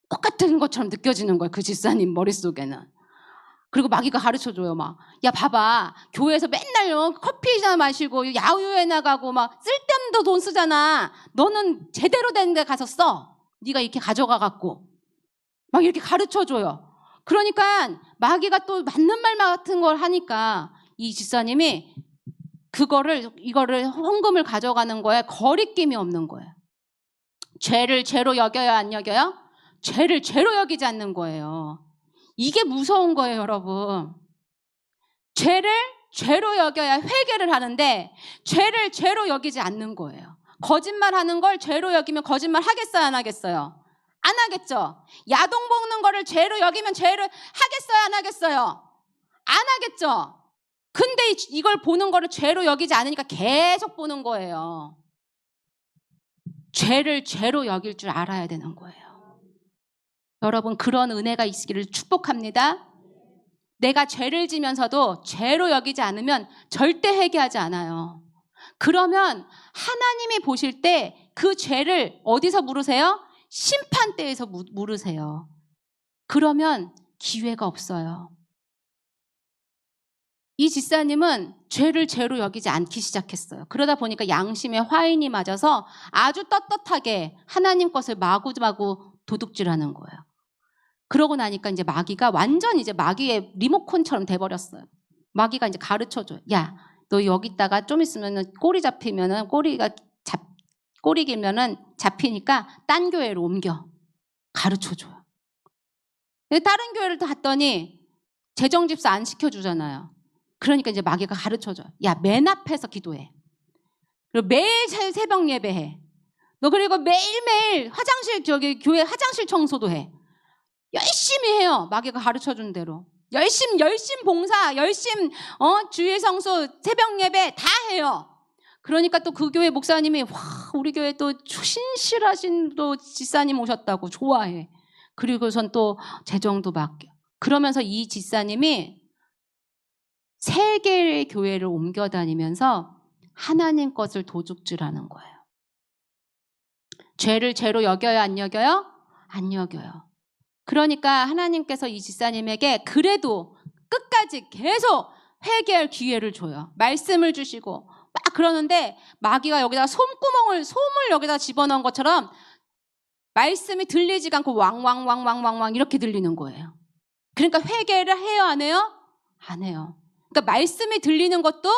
똑같은 것처럼 느껴지는 거예요. 그 집사님 머릿속에는. 그리고 마귀가 가르쳐줘요. 막, 야, 봐봐. 교회에서 맨날 커피나 마시고 야유회 나가고 막 쓸데없는 돈 쓰잖아. 너는 제대로 된 데 가서 써. 네가 이렇게 가져가 갖고. 막 이렇게 가르쳐줘요. 그러니까 마귀가 또 맞는 말 같은 걸 하니까 이 집사님이 이거를 헌금을 가져가는 거에 거리낌이 없는 거예요. 죄를 죄로 여겨요, 안 여겨요? 죄를 죄로 여기지 않는 거예요. 이게 무서운 거예요, 여러분. 죄를 죄로 여겨야 회개를 하는데 죄를 죄로 여기지 않는 거예요. 거짓말하는 걸 죄로 여기면 거짓말 하겠어요, 안 하겠어요? 안 하겠죠. 야동 먹는 거를 죄로 여기면 죄를 하겠어요, 안 하겠어요? 안 하겠죠. 근데 이걸 보는 거를 죄로 여기지 않으니까 계속 보는 거예요. 죄를 죄로 여길 줄 알아야 되는 거예요. 여러분, 그런 은혜가 있기를 축복합니다. 내가 죄를 지면서도 죄로 여기지 않으면 절대 회개하지 않아요. 그러면 하나님이 보실 때 그 죄를 어디서 물으세요? 심판대에서 물으세요. 그러면 기회가 없어요. 이 집사님은 죄를 죄로 여기지 않기 시작했어요. 그러다 보니까 양심에 화인이 맞아서 아주 떳떳하게 하나님 것을 마구마구 도둑질하는 거예요. 그러고 나니까 이제 마귀가 완전 이제 마귀의 리모컨처럼 돼버렸어요. 마귀가 이제 가르쳐줘요. 야, 너 여기다가 좀 있으면은 꼬리 잡히면은 꼬리 길면은 잡히니까 딴 교회로 옮겨. 가르쳐줘요. 다른 교회를 갔더니 재정집사 안 시켜주잖아요. 그러니까 이제 마귀가 가르쳐줘요. 야, 맨 앞에서 기도해. 그리고 매일 새벽 예배해. 너 그리고 매일매일 교회 화장실 청소도 해. 열심히 해요. 마귀가 가르쳐준 대로. 열심 봉사, 주일 성수, 새벽 예배 다 해요. 그러니까 또 그 교회 목사님이 우리 교회 또 신실하신 또 집사님 오셨다고 좋아해. 그리고선 또 재정도 맡겨. 그러면서 이 집사님이 3개의 교회를 옮겨 다니면서 하나님 것을 도둑질하는 거예요. 죄를 죄로 여겨요, 안 여겨요? 안 여겨요. 그러니까 하나님께서 이 집사님에게 그래도 끝까지 계속 회개할 기회를 줘요. 말씀을 주시고 막 그러는데 마귀가 여기다 솜을 여기다 집어넣은 것처럼 말씀이 들리지가 않고 왕왕왕왕왕왕 이렇게 들리는 거예요. 그러니까 회개를 해요, 안 해요? 안 해요. 그러니까 말씀이 들리는 것도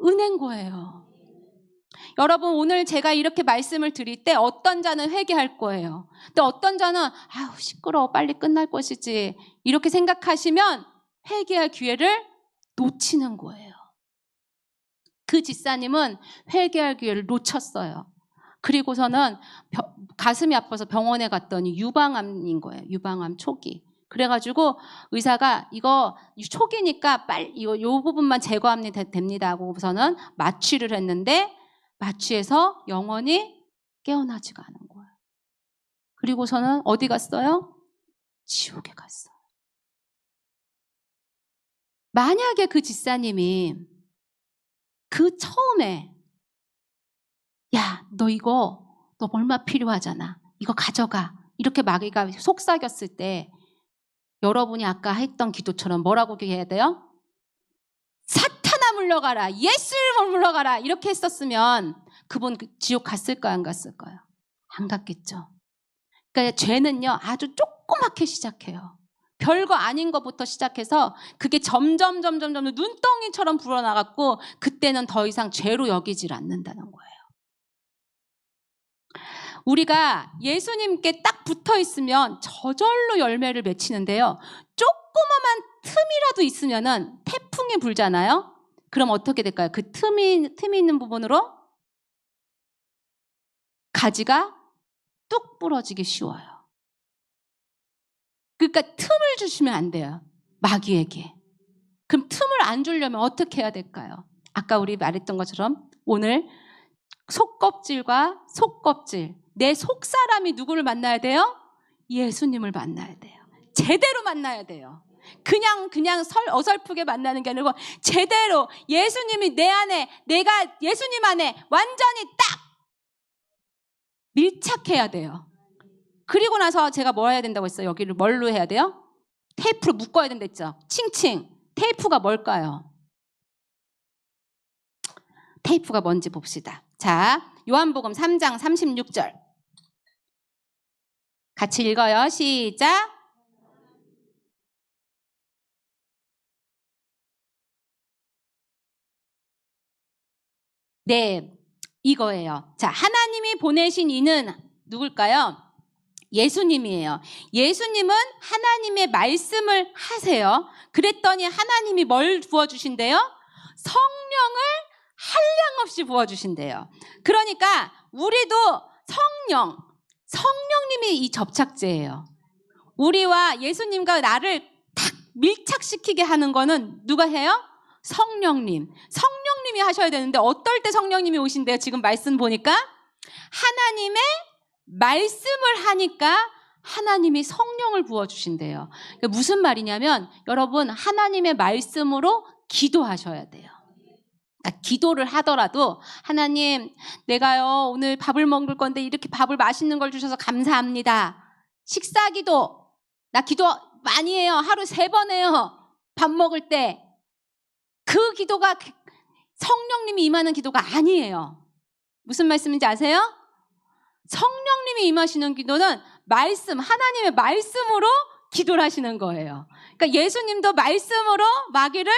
은혜인 거예요. 여러분, 오늘 제가 이렇게 말씀을 드릴 때 어떤 자는 회개할 거예요. 근데 어떤 자는 아우 시끄러워 빨리 끝날 것이지 이렇게 생각하시면 회개할 기회를 놓치는 거예요. 그 집사님은 회개할 기회를 놓쳤어요. 그리고서는 가슴이 아파서 병원에 갔더니 유방암인 거예요. 유방암 초기. 그래가지고 의사가 이거 초기니까 빨리 요 부분만 제거하면 됩니다 하고서는 마취를 했는데 마취해서 영원히 깨어나지가 않은 거예요. 그리고서는 어디 갔어요? 지옥에 갔어요. 만약에 그 집사님이 그 처음에 야, 너 얼마 필요하잖아. 이거 가져가. 이렇게 마귀가 속삭였을 때 여러분이 아까 했던 기도처럼 뭐라고 해야 돼요? 사탄아 물러가라. 예수를 물러가라. 이렇게 했었으면 그분 지옥 갔을까요? 안 갔을까요? 안 갔겠죠. 그러니까 죄는요 아주 조그맣게 시작해요. 별거 아닌 것부터 시작해서 그게 점점 눈덩이처럼 불어나갖고 그때는 더 이상 죄로 여기질 않는다는 거예요. 우리가 예수님께 딱 붙어 있으면 저절로 열매를 맺히는데요. 조그마한 틈이라도 있으면은 태풍이 불잖아요. 그럼 어떻게 될까요? 그 틈이 있는 부분으로 가지가 뚝 부러지기 쉬워요. 그러니까 틈을 주시면 안 돼요. 마귀에게. 그럼 틈을 안 주려면 어떻게 해야 될까요? 아까 우리 말했던 것처럼 오늘 속껍질과 속껍질, 내 속사람이 누구를 만나야 돼요? 예수님을 만나야 돼요. 제대로 만나야 돼요. 그냥 어설프게 만나는 게 아니고 제대로 예수님이 내 안에, 내가 예수님 안에 완전히 딱 밀착해야 돼요. 그리고 나서 제가 뭐 해야 된다고 했어요? 여기를 뭘로 해야 돼요? 테이프로 묶어야 된다 했죠? 칭칭. 테이프가 뭘까요? 테이프가 뭔지 봅시다. 자, 요한복음 3장 36절. 같이 읽어요. 시작. 네, 이거예요. 자, 하나님이 보내신 이는 누굴까요? 예수님이에요. 예수님은 하나님의 말씀을 하세요. 그랬더니 하나님이 뭘 부어주신대요? 성령을 한량없이 부어주신대요. 그러니까 우리도 성령님이 이 접착제예요. 우리와 예수님과 나를 딱 밀착시키게 하는 거는 누가 해요? 성령님이 하셔야 되는데 어떨 때 성령님이 오신대요? 지금 말씀 보니까 하나님의 말씀을 하니까 하나님이 성령을 부어주신대요. 그러니까 무슨 말이냐면 여러분 하나님의 말씀으로 기도하셔야 돼요. 그러니까 기도를 하더라도 하나님 내가요 오늘 밥을 먹을 건데 이렇게 밥을 맛있는 걸 주셔서 감사합니다. 식사기도 나 기도 많이 해요. 하루 3번 해요. 밥 먹을 때. 그 기도가 성령님이 임하는 기도가 아니에요. 무슨 말씀인지 아세요? 성령님이 임하시는 기도는 하나님의 말씀으로 기도를 하시는 거예요. 그러니까 예수님도 말씀으로 마귀를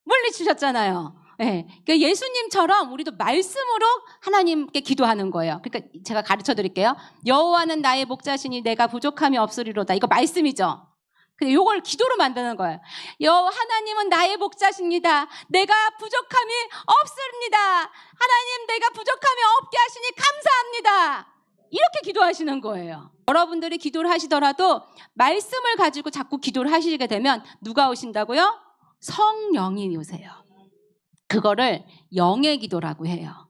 물리치셨잖아요. 네. 그러니까 예수님처럼 우리도 말씀으로 하나님께 기도하는 거예요. 그러니까 제가 가르쳐 드릴게요. 여호와는 나의 목자시니 내가 부족함이 없으리로다. 이거 말씀이죠. 근데 이걸 기도로 만드는 거예요. 하나님은 나의 목자십니다. 내가 부족함이 없습니다. 하나님 내가 부족함이 없게 하시니 감사합니다. 이렇게 기도하시는 거예요. 여러분들이 기도를 하시더라도 말씀을 가지고 자꾸 기도를 하시게 되면 누가 오신다고요? 성령이 오세요. 그거를 영의 기도라고 해요.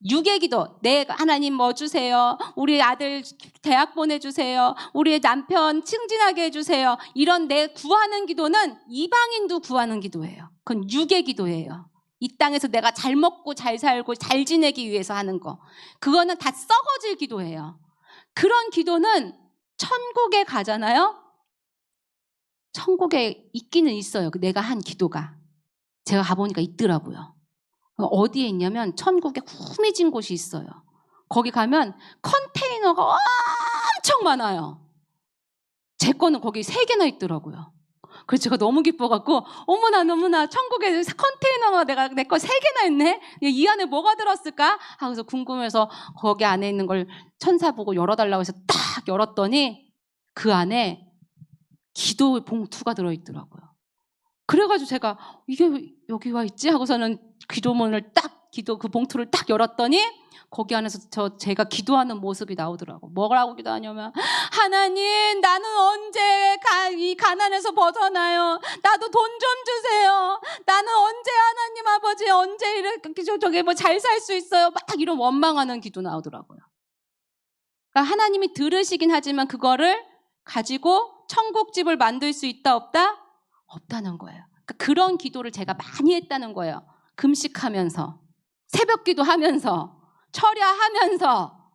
육의 기도, 하나님 뭐 주세요. 우리 아들 대학 보내주세요. 우리 남편 승진하게 해주세요. 이런 내 구하는 기도는 이방인도 구하는 기도예요. 그건 육의 기도예요. 이 땅에서 내가 잘 먹고 잘 살고 잘 지내기 위해서 하는 거. 그거는 다 썩어질 기도예요. 그런 기도는 천국에 가잖아요. 천국에 있기는 있어요. 내가 한 기도가. 제가 가보니까 있더라고요. 어디에 있냐면 천국에 후미진 곳이 있어요. 거기 가면 컨테이너가 엄청 많아요. 제 거는 거기 3개나 있더라고요. 그래서 제가 너무 기뻐갖고 어머나 천국에 컨테이너가 내 거 3개나 있네. 이 안에 뭐가 들었을까 하고서 궁금해서 거기 안에 있는 걸 천사 보고 열어달라고 해서 딱 열었더니 그 안에 기도 봉투가 들어있더라고요. 그래가지고 제가 이게 여기 와 있지 하고서는 기도문을 그 봉투를 딱 열었더니 거기 안에서 제가 기도하는 모습이 나오더라고. 뭐라고 기도하냐면 하나님 나는 언제 이 가난에서 벗어나요? 나도 돈 좀 주세요. 나는 언제 하나님 아버지 언제 이렇게 저게 뭐 잘 살 수 있어요? 막 이런 원망하는 기도 나오더라고요. 그러니까 하나님이 들으시긴 하지만 그거를 가지고 천국집을 만들 수 있다 없다? 없다는 거예요. 그러니까 그런 기도를 제가 많이 했다는 거예요. 금식하면서 새벽 기도하면서 철야하면서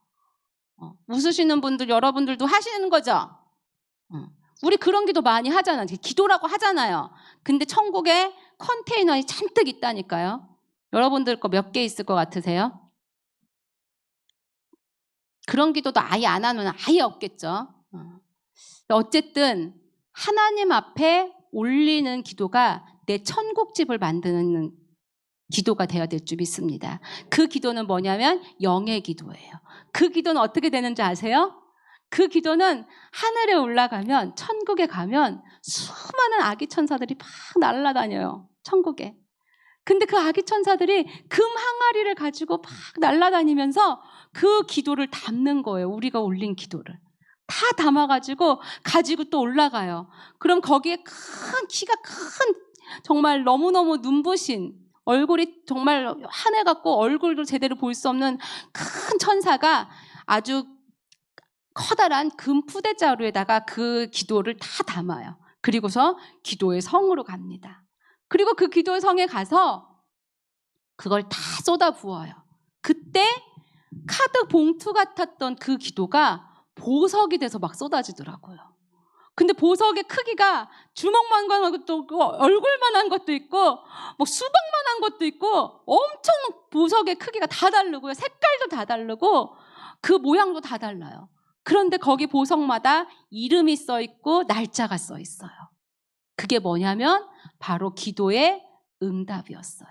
웃으시는 분들 여러분들도 하시는 거죠. 우리 그런 기도 많이 하잖아요. 기도라고 하잖아요. 근데 천국에 컨테이너에 잔뜩 있다니까요. 여러분들 거 몇 개 있을 것 같으세요? 그런 기도도 아예 안 하면 아예 없겠죠. 어쨌든 하나님 앞에 올리는 기도가 내 천국집을 만드는 기도가 되어야 될 줄 믿습니다. 그 기도는 뭐냐면 영의 기도예요. 그 기도는 어떻게 되는지 아세요? 그 기도는 하늘에 올라가면 천국에 가면 수많은 아기 천사들이 막 날아다녀요. 천국에. 근데 그 아기 천사들이 금 항아리를 가지고 막 날아다니면서 그 기도를 담는 거예요. 우리가 올린 기도를. 다 담아가지고 가지고 또 올라가요. 그럼 거기에 키가 큰 정말 너무너무 눈부신 얼굴이 정말 환해갖고 얼굴도 제대로 볼 수 없는 큰 천사가 아주 커다란 금 푸대자루에다가 그 기도를 다 담아요. 그리고서 기도의 성으로 갑니다. 그리고 그 기도의 성에 가서 그걸 다 쏟아 부어요. 그때 카드 봉투 같았던 그 기도가 보석이 돼서 막 쏟아지더라고요. 근데 보석의 크기가 주먹만한 것도 있고 얼굴만한 것도 있고 뭐 수박만한 것도 있고 엄청 보석의 크기가 다 다르고요. 색깔도 다 다르고 그 모양도 다 달라요. 그런데 거기 보석마다 이름이 써 있고 날짜가 써 있어요. 그게 뭐냐면 바로 기도의 응답이었어요.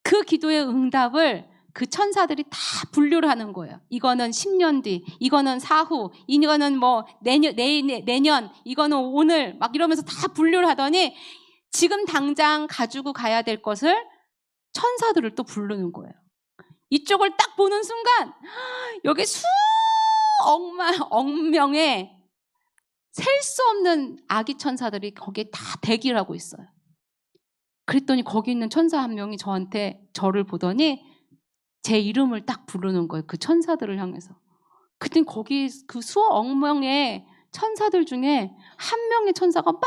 그 기도의 응답을 그 천사들이 다 분류를 하는 거예요. 이거는 10년 뒤, 이거는 사후, 이거는 뭐 내년, 이거는 오늘 막 이러면서 다 분류를 하더니 지금 당장 가지고 가야 될 것을 천사들을 또 부르는 거예요. 이쪽을 딱 보는 순간 여기 수억 명의 셀 수 없는 아기 천사들이 거기에 다 대기를 하고 있어요. 그랬더니 거기 있는 천사 한 명이 저를 보더니 제 이름을 딱 부르는 거예요. 그 천사들을 향해서. 그땐 거기 그 수억 명의 천사들 중에 한 명의 천사가 막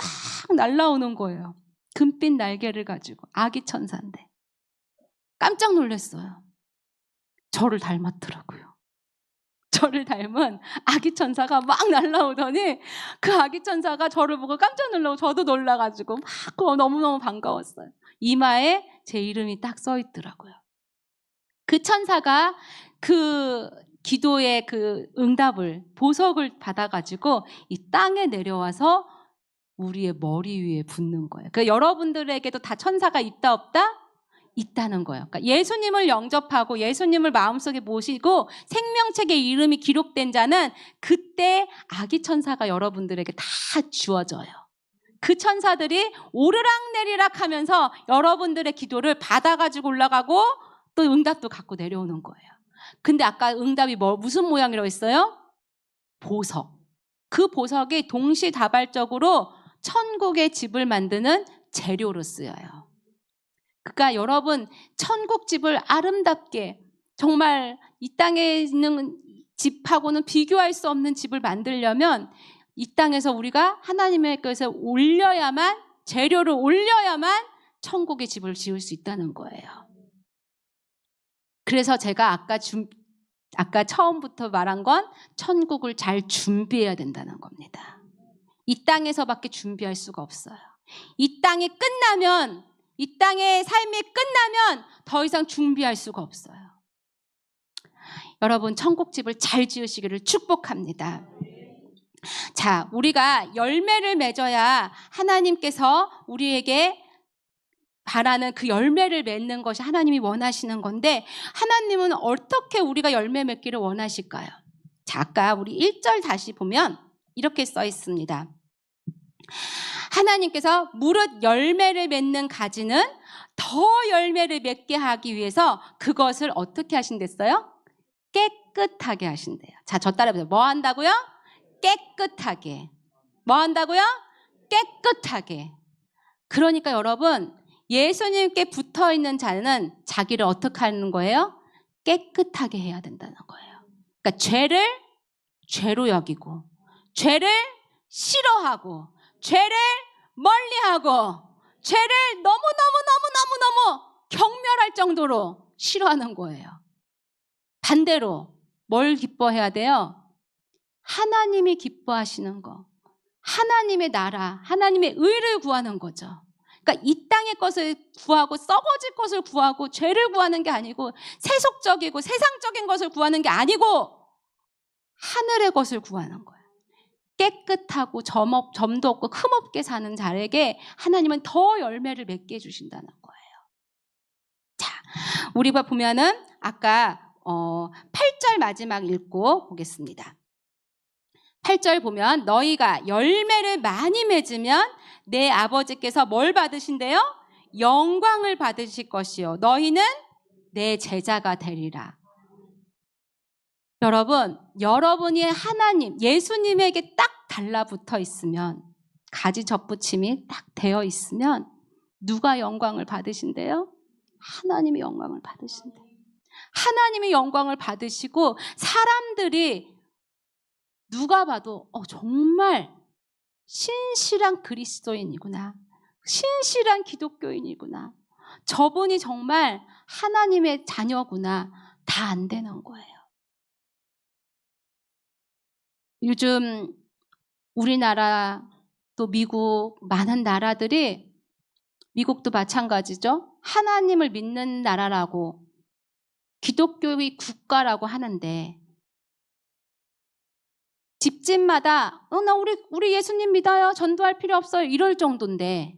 날아오는 거예요. 금빛 날개를 가지고. 아기 천사인데. 깜짝 놀랐어요. 저를 닮았더라고요. 저를 닮은 아기 천사가 막 날아오더니 그 아기 천사가 저를 보고 깜짝 놀라고 저도 놀라가지고 막 너무너무 반가웠어요. 이마에 제 이름이 딱 써 있더라고요. 그 천사가 그 기도의 그 응답을, 보석을 받아가지고 이 땅에 내려와서 우리의 머리 위에 붙는 거예요. 그러니까 여러분들에게도 다 천사가 있다 없다? 있다는 거예요. 그러니까 예수님을 영접하고 예수님을 마음속에 모시고 생명책에 이름이 기록된 자는 그때 아기 천사가 여러분들에게 다 주어져요. 그 천사들이 오르락내리락 하면서 여러분들의 기도를 받아가지고 올라가고 또 응답도 갖고 내려오는 거예요. 근데 아까 응답이 무슨 모양이라고 했어요? 보석. 그 보석이 동시다발적으로 천국의 집을 만드는 재료로 쓰여요. 그러니까 여러분 천국 집을 아름답게 정말 이 땅에 있는 집하고는 비교할 수 없는 집을 만들려면 이 땅에서 우리가 하나님의 것에 올려야만, 재료를 올려야만 천국의 집을 지을 수 있다는 거예요. 그래서 제가 아까 처음부터 말한 건 천국을 잘 준비해야 된다는 겁니다. 이 땅에서밖에 준비할 수가 없어요. 이 땅이 끝나면, 이 땅의 삶이 끝나면 더 이상 준비할 수가 없어요. 여러분 천국집을 잘 지으시기를 축복합니다. 자, 우리가 열매를 맺어야 하나님께서 우리에게 바라는 그 열매를 맺는 것이 하나님이 원하시는 건데 하나님은 어떻게 우리가 열매 맺기를 원하실까요? 자, 아까 우리 1절 다시 보면 이렇게 써 있습니다. 하나님께서 무릇 열매를 맺는 가지는 더 열매를 맺게 하기 위해서 그것을 어떻게 하신댔어요? 깨끗하게 하신대요. 자, 저 따라해보세요. 뭐 한다고요? 깨끗하게. 뭐 한다고요? 깨끗하게. 그러니까 여러분 예수님께 붙어있는 자는 자기를 어떻게 하는 거예요? 깨끗하게 해야 된다는 거예요. 그러니까 죄를 죄로 여기고 죄를 싫어하고 죄를 멀리하고 죄를 너무너무 경멸할 정도로 싫어하는 거예요. 반대로 뭘 기뻐해야 돼요? 하나님이 기뻐하시는 거, 하나님의 나라, 하나님의 의를 구하는 거죠. 그러니까 이 땅의 것을 구하고 썩어질 것을 구하고 죄를 구하는 게 아니고 세속적이고 세상적인 것을 구하는 게 아니고 하늘의 것을 구하는 거예요. 깨끗하고 점도 없고 흠없게 사는 자에게 하나님은 더 열매를 맺게 해주신다는 거예요. 자, 우리가 보면은 아까 8절 마지막 읽고 보겠습니다. 8절 보면 너희가 열매를 많이 맺으면 내 아버지께서 뭘 받으신대요? 영광을 받으실 것이요 너희는 내 제자가 되리라. 여러분, 여러분이 하나님, 예수님에게 딱 달라붙어 있으면 가지 접붙임이 딱 되어 있으면 누가 영광을 받으신대요? 하나님이 영광을 받으신대요. 하나님이 영광을 받으시고 사람들이 누가 봐도 정말 신실한 그리스도인이구나. 신실한 기독교인이구나. 저분이 정말 하나님의 자녀구나. 다 안 되는 거예요. 요즘 우리나라 또 미국 많은 나라들이 미국도 마찬가지죠. 하나님을 믿는 나라라고 기독교의 국가라고 하는데 집집마다 나 우리 예수님 믿어요. 전도할 필요 없어요. 이럴 정도인데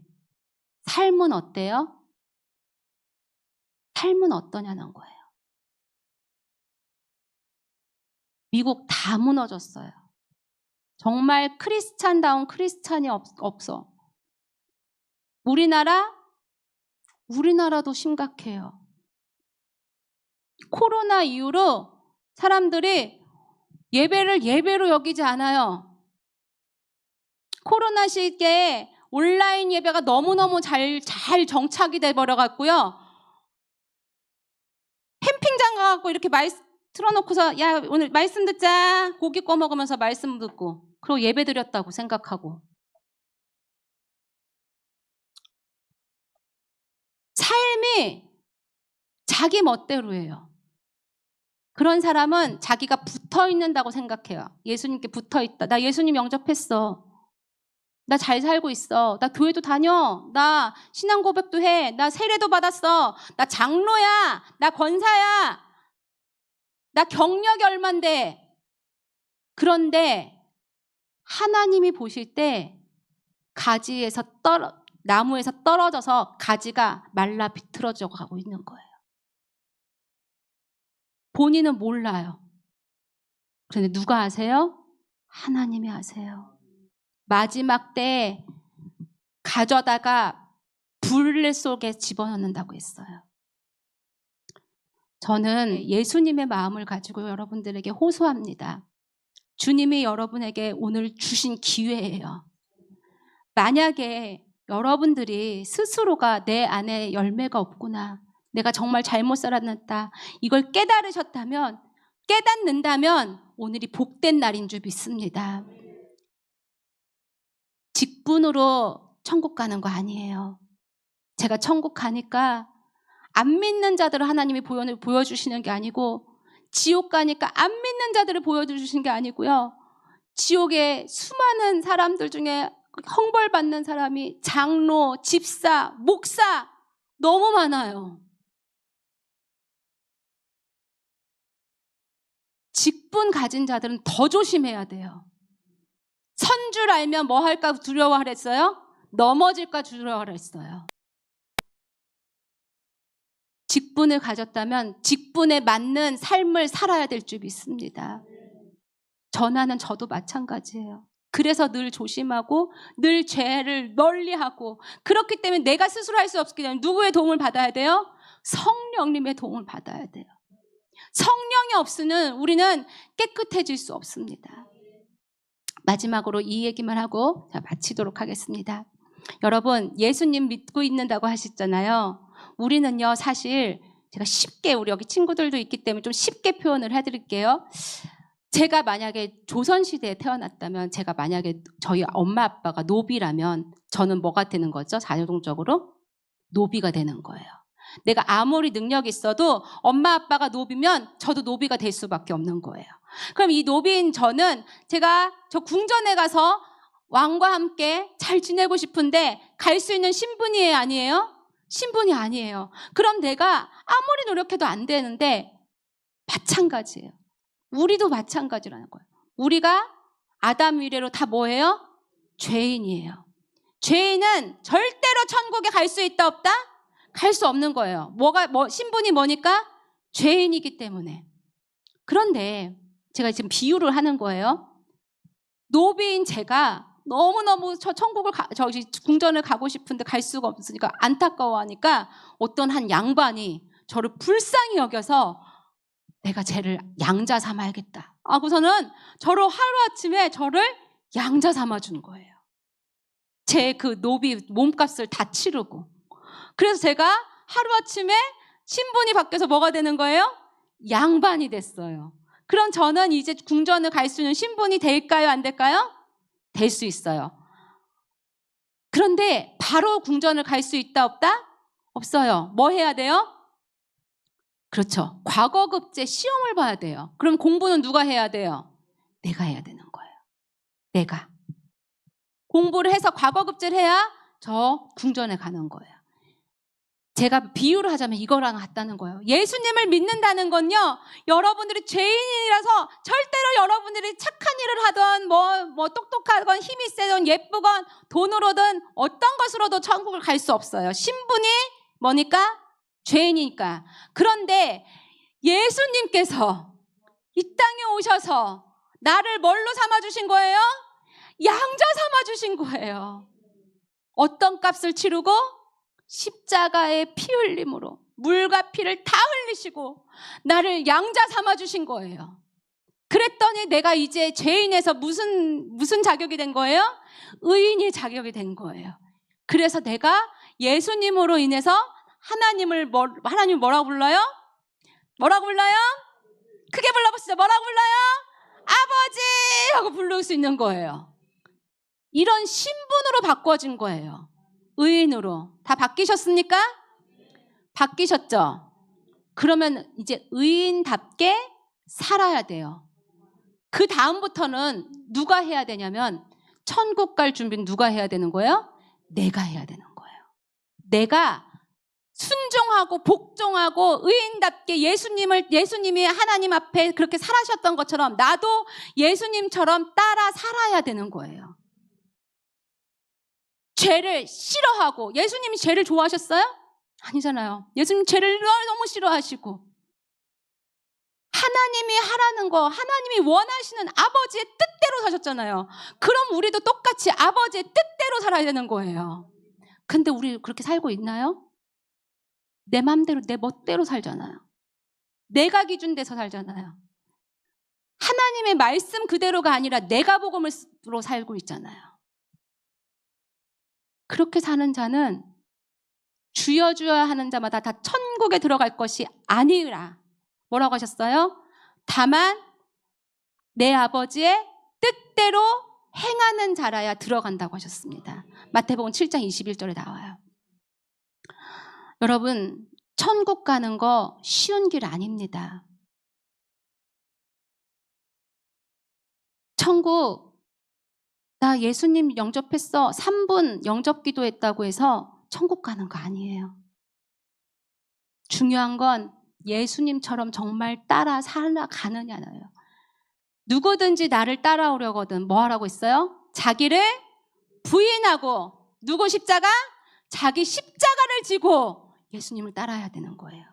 삶은 어때요? 삶은 어떠냐는 거예요. 미국 다 무너졌어요. 정말 크리스찬다운 크리스찬이 없어. 우리나라도 심각해요. 코로나 이후로 사람들이 예배를 예배로 여기지 않아요. 코로나 시기에 온라인 예배가 너무너무 잘 정착이 돼버려갖고요. 캠핑장 가갖고 이렇게 틀어놓고서 야 오늘 말씀 듣자 고기 구워 먹으면서 말씀 듣고 그리고 예배 드렸다고 생각하고 삶이 자기 멋대로예요. 그런 사람은 자기가 붙어있는다고 생각해요. 예수님께 붙어있다. 나 예수님 영접했어. 나 잘 살고 있어. 나 교회도 다녀. 나 신앙 고백도 해. 나 세례도 받았어. 나 장로야. 나 권사야. 나 경력이 얼만데. 그런데 하나님이 보실 때 나무에서 떨어져서 가지가 말라 비틀어져 가고 있는 거예요. 본인은 몰라요. 그런데 누가 아세요? 하나님이 아세요. 마지막 때 가져다가 불 속에 집어넣는다고 했어요. 저는 예수님의 마음을 가지고 여러분들에게 호소합니다. 주님이 여러분에게 오늘 주신 기회예요. 만약에 여러분들이 스스로가 내 안에 열매가 없구나, 내가 정말 잘못 살았다, 이걸 깨닫는다면 오늘이 복된 날인 줄 믿습니다. 직분으로 천국 가는 거 아니에요. 제가 천국 가니까 안 믿는 자들을 하나님이 보여주시는 게 아니고, 지옥 가니까 안 믿는 자들을 보여주시는 게 아니고요. 지옥에 수많은 사람들 중에 형벌받는 사람이 장로, 집사, 목사 너무 많아요. 직분 가진 자들은 더 조심해야 돼요. 선 줄 알면 뭐 할까 두려워하랬어요? 넘어질까 두려워하랬어요. 직분을 가졌다면 직분에 맞는 삶을 살아야 될 줄 믿습니다. 저도 마찬가지예요. 그래서 늘 조심하고 늘 죄를 널리하고, 그렇기 때문에 내가 스스로 할 수 없기 때문에 누구의 도움을 받아야 돼요? 성령님의 도움을 받아야 돼요. 성령이 없으면 우리는 깨끗해질 수 없습니다. 마지막으로 이 얘기만 하고 마치도록 하겠습니다. 여러분, 예수님 믿고 있는다고 하셨잖아요. 우리는요, 사실 제가 쉽게, 우리 여기 친구들도 있기 때문에 좀 쉽게 표현을 해드릴게요. 제가 만약에 조선시대에 태어났다면, 제가 만약에 저희 엄마 아빠가 노비라면 저는 뭐가 되는 거죠? 자동적으로 노비가 되는 거예요. 내가 아무리 능력이 있어도 엄마 아빠가 노비면 저도 노비가 될 수밖에 없는 거예요. 그럼 이 노비인 저는 저 궁전에 가서 왕과 함께 잘 지내고 싶은데 갈 수 있는 신분이에요, 아니에요? 신분이 아니에요. 그럼 내가 아무리 노력해도 안 되는데, 마찬가지예요. 우리도 마찬가지라는 거예요. 우리가 아담 이래로 다 뭐예요? 죄인이에요. 죄인은 절대로 천국에 갈 수 있다 없다? 갈 수 없는 거예요. 신분이 뭐니까? 죄인이기 때문에. 그런데 제가 지금 비유를 하는 거예요. 노비인 제가 너무너무 궁전을 가고 싶은데 갈 수가 없으니까 안타까워하니까 어떤 한 양반이 저를 불쌍히 여겨서 내가 쟤를 양자 삼아야겠다 하고서는 하루아침에 저를 양자 삼아준 거예요. 제 그 노비 몸값을 다 치르고. 그래서 제가 하루아침에 신분이 바뀌어서 뭐가 되는 거예요? 양반이 됐어요. 그럼 저는 이제 궁전을 갈 수 있는 신분이 될까요? 안 될까요? 될 수 있어요. 그런데 바로 궁전을 갈 수 있다 없다? 없어요. 뭐 해야 돼요? 그렇죠. 과거급제 시험을 봐야 돼요. 그럼 공부는 누가 해야 돼요? 내가 해야 되는 거예요. 내가. 공부를 해서 과거급제를 해야 저 궁전에 가는 거예요. 제가 비유를 하자면 이거랑 같다는 거예요. 예수님을 믿는다는 건요, 여러분들이 죄인이라서 절대로 여러분들이 착한 일을 하던 뭐 똑똑하건 힘이 세건 예쁘건 돈으로든 어떤 것으로도 천국을 갈 수 없어요. 신분이 뭐니까? 죄인이니까. 그런데 예수님께서 이 땅에 오셔서 나를 뭘로 삼아주신 거예요? 양자 삼아주신 거예요. 어떤 값을 치르고? 십자가의 피 흘림으로 물과 피를 다 흘리시고 나를 양자 삼아주신 거예요. 그랬더니 내가 이제 죄인에서 무슨 자격이 된 거예요? 의인이 자격이 된 거예요. 그래서 내가 예수님으로 인해서 하나님 뭐라고 불러요? 뭐라고 불러요? 크게 불러보시죠. 뭐라고 불러요? 아버지! 하고 부를 수 있는 거예요. 이런 신분으로 바꿔진 거예요. 의인으로. 다 바뀌셨습니까? 바뀌셨죠? 그러면 이제 의인답게 살아야 돼요. 그 다음부터는 누가 해야 되냐면 천국 갈 준비는 누가 해야 되는 거예요? 내가 해야 되는 거예요. 내가 순종하고 복종하고 의인답게 예수님이 하나님 앞에 그렇게 살아셨던 것처럼 나도 예수님처럼 따라 살아야 되는 거예요. 죄를 싫어하고, 예수님이 죄를 좋아하셨어요? 아니잖아요. 예수님 죄를 너무 싫어하시고 하나님이 하라는 거, 하나님이 원하시는 아버지의 뜻대로 사셨잖아요. 그럼 우리도 똑같이 아버지의 뜻대로 살아야 되는 거예요. 근데 우리 그렇게 살고 있나요? 내 맘대로 내 멋대로 살잖아요. 내가 기준돼서 살잖아요. 하나님의 말씀 그대로가 아니라 내가 복음으로 살고 있잖아요. 그렇게 사는 자는 주여 주여 하는 자마다 다 천국에 들어갈 것이 아니라 뭐라고 하셨어요? 다만 내 아버지의 뜻대로 행하는 자라야 들어간다고 하셨습니다. 마태복음 7장 21절에 나와요. 여러분, 천국 가는 거 쉬운 길 아닙니다. 천국, 나 예수님 영접했어. 3분 영접 기도했다고 해서 천국 가는 거 아니에요. 중요한 건 예수님처럼 정말 따라 살아가느냐예요. 누구든지 나를 따라오려거든 뭐 하라고 했어요? 자기를 부인하고 누구 십자가? 자기 십자가를 지고 예수님을 따라야 되는 거예요.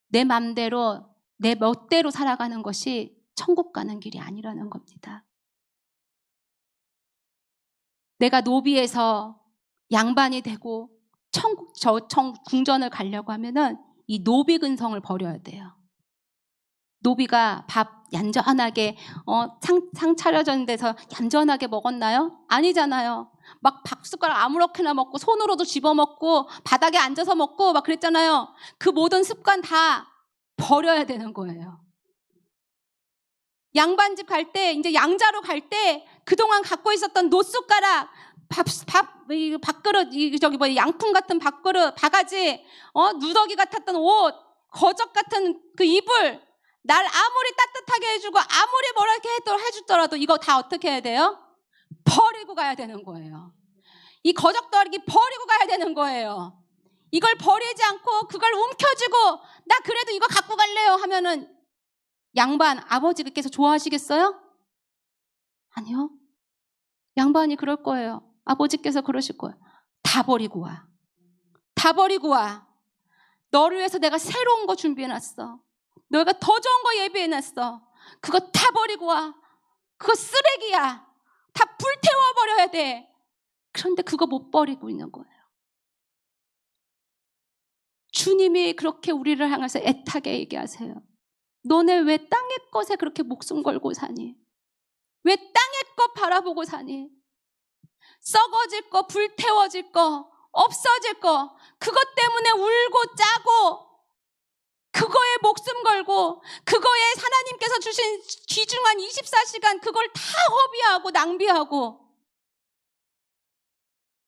내 맘대로 내 멋대로 살아가는 것이 천국 가는 길이 아니라는 겁니다. 내가 노비에서 양반이 되고 궁전을 가려고 하면은 이 노비 근성을 버려야 돼요. 노비가 밥 얌전하게 상 차려진 데서 얌전하게 먹었나요? 아니잖아요. 막 밥숟가락 아무렇게나 먹고 손으로도 집어먹고 바닥에 앉아서 먹고 막 그랬잖아요. 그 모든 습관 다 버려야 되는 거예요. 양반집 갈 때, 이제 양자로 갈 때 그동안 갖고 있었던 노숟가락, 밥그릇, 양푼 같은 밥그릇, 바가지, 누더기 같았던 옷, 거적 같은 그 이불, 날 아무리 따뜻하게 해주고 아무리 뭐라 해주더라도 이거 다 어떻게 해야 돼요? 버리고 가야 되는 거예요. 이 거적더기 버리고 가야 되는 거예요. 이걸 버리지 않고 그걸 움켜쥐고 나 그래도 이거 갖고 갈래요 하면은 양반 아버지께서 좋아하시겠어요? 아니요. 양반이 그럴 거예요. 아버지께서 그러실 거예요. 다 버리고 와. 다 버리고 와. 너를 위해서 내가 새로운 거 준비해놨어. 너가 더 좋은 거 예비해놨어. 그거 다 버리고 와. 그거 쓰레기야. 다 불태워버려야 돼. 그런데 그거 못 버리고 있는 거예요. 주님이 그렇게 우리를 향해서 애타게 얘기하세요. 너네 왜 땅의 것에 그렇게 목숨 걸고 사니? 왜 땅의 것 바라보고 사니? 썩어질 거, 불태워질 거, 없어질 거, 그것 때문에 울고 짜고 그거에 목숨 걸고 그거에 하나님께서 주신 귀중한 24시간 그걸 다 허비하고 낭비하고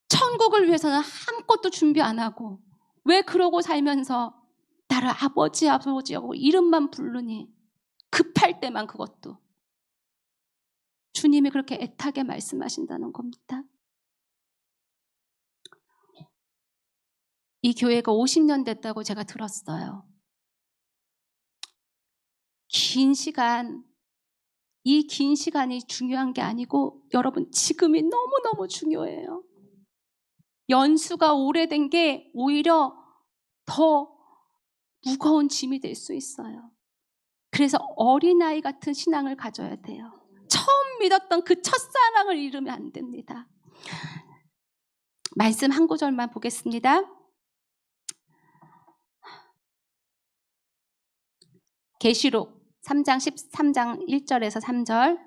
천국을 위해서는 아무것도 준비 안 하고 왜 그러고 살면서 나를 아버지하고 이름만 부르니 급할 때만 그것도 주님이 그렇게 애타게 말씀하신다는 겁니다. 이 교회가 50년 됐다고 제가 들었어요. 이 긴 시간이 중요한 게 아니고 여러분 지금이 너무너무 중요해요. 연수가 오래된 게 오히려 더 무거운 짐이 될 수 있어요. 그래서 어린아이 같은 신앙을 가져야 돼요. 처음 믿었던 그 첫사랑을 잃으면 안 됩니다. 말씀 한 구절만 보겠습니다. 계시록 3장 13장 1절에서 3절.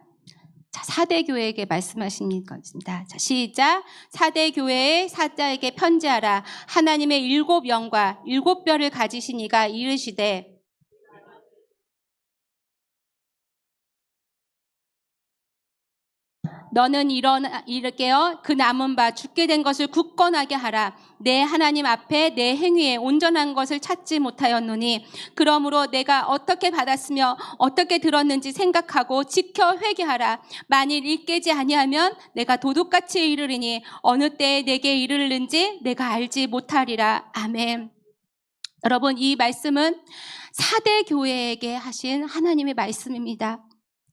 자, 사대 교회에게 말씀하신 것입니다. 자, 시작. 사대 교회의 사자에게 편지하라. 하나님의 7영과 7뼈를 가지신 이가 이르시되 너는 이르게요 그 남은 바 죽게 된 것을 굳건하게 하라. 내 하나님 앞에 내 행위에 온전한 것을 찾지 못하였노니 그러므로 내가 어떻게 받았으며 어떻게 들었는지 생각하고 지켜 회개하라. 만일 일깨지 아니하면 내가 도둑같이 이르리니 어느 때에 내게 이르는지 내가 알지 못하리라. 아멘. 여러분, 이 말씀은 사대 교회에게 하신 하나님의 말씀입니다.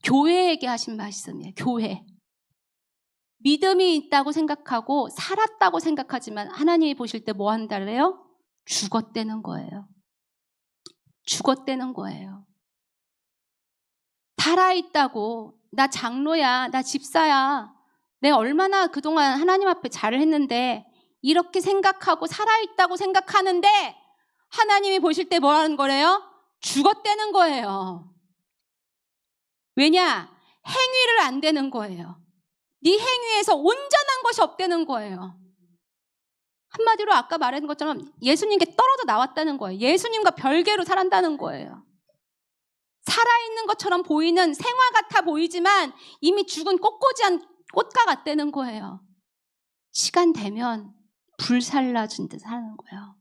교회에게 하신 말씀이에요. 교회. 믿음이 있다고 생각하고 살았다고 생각하지만 하나님이 보실 때 뭐 한다래요? 죽었다는 거예요. 죽었다는 거예요. 살아있다고, 나 장로야, 나 집사야, 내가 얼마나 그동안 하나님 앞에 잘을 했는데 이렇게 생각하고 살아있다고 생각하는데 하나님이 보실 때 뭐 하는 거래요? 죽었다는 거예요. 왜냐? 행위를 안 되는 거예요. 네 행위에서 온전한 것이 없다는 거예요. 한마디로 아까 말한 것처럼 예수님께 떨어져 나왔다는 거예요. 예수님과 별개로 살았다는 거예요. 살아있는 것처럼 보이는 생화 같아 보이지만 이미 죽은 꽃꽂이한 꽃과 같다는 거예요. 시간 되면 불살라진 듯 하는 거예요.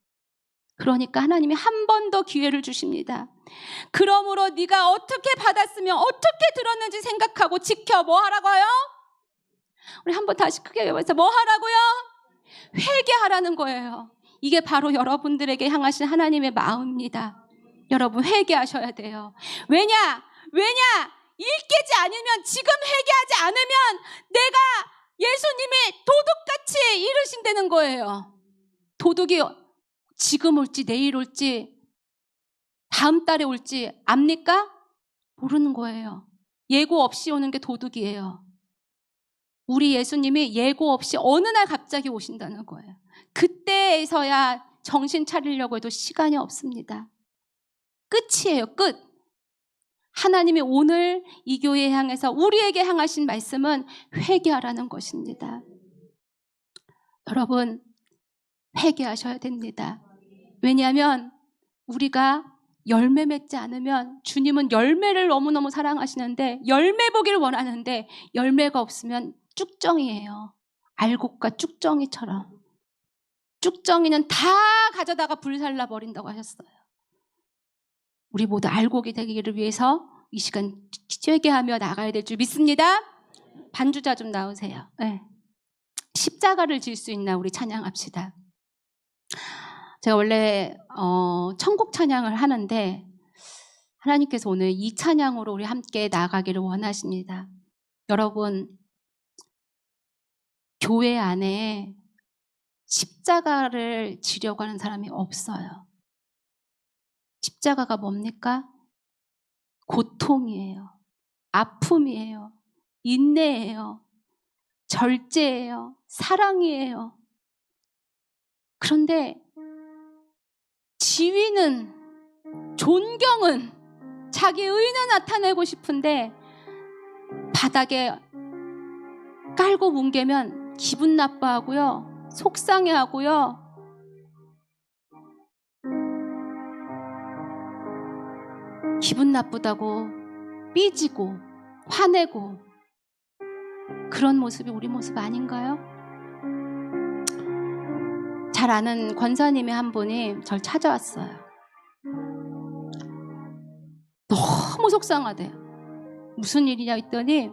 그러니까 하나님이 한 번 더 기회를 주십니다. 그러므로 네가 어떻게 받았으며 어떻게 들었는지 생각하고 지켜. 뭐 하라고요? 우리 한번 다시 크게 외워서 뭐 하라고요? 회개하라는 거예요. 이게 바로 여러분들에게 향하신 하나님의 마음입니다. 여러분, 회개하셔야 돼요. 왜냐? 일깨지 않으면, 지금 회개하지 않으면 내가 예수님이 도둑같이 이르신다는 거예요. 도둑이 지금 올지 내일 올지 다음 달에 올지 압니까? 모르는 거예요. 예고 없이 오는 게 도둑이에요. 우리 예수님이 예고 없이 어느 날 갑자기 오신다는 거예요. 그때에서야 정신 차리려고 해도 시간이 없습니다. 끝이에요, 끝. 하나님이 오늘 이 교회에 향해서 우리에게 향하신 말씀은 회개하라는 것입니다. 여러분, 회개하셔야 됩니다. 왜냐하면 우리가 열매 맺지 않으면, 주님은 열매를 너무너무 사랑하시는데 열매 보기를 원하는데 열매가 없으면 쭉정이에요. 알곡과 쭉정이처럼. 쭉정이는 다 가져다가 불살라 버린다고 하셨어요. 우리 모두 알곡이 되기를 위해서 이 시간 회개하며 나가야 될 줄 믿습니다. 반주자 좀 나오세요. 네. 십자가를 질 수 있나 우리 찬양합시다. 제가 원래 천국 찬양을 하는데 하나님께서 오늘 이 찬양으로 우리 함께 나가기를 원하십니다. 여러분, 교회 안에 십자가를 지려고 하는 사람이 없어요. 십자가가 뭡니까? 고통이에요. 아픔이에요. 인내예요. 절제예요. 사랑이에요. 그런데 지위는, 존경은, 자기 의는 나타내고 싶은데 바닥에 깔고 뭉개면 기분 나빠하고요, 속상해하고요, 기분 나쁘다고 삐지고 화내고, 그런 모습이 우리 모습 아닌가요? 잘 아는 권사님이 한 분이 절 찾아왔어요. 너무 속상하대요. 무슨 일이냐 했더니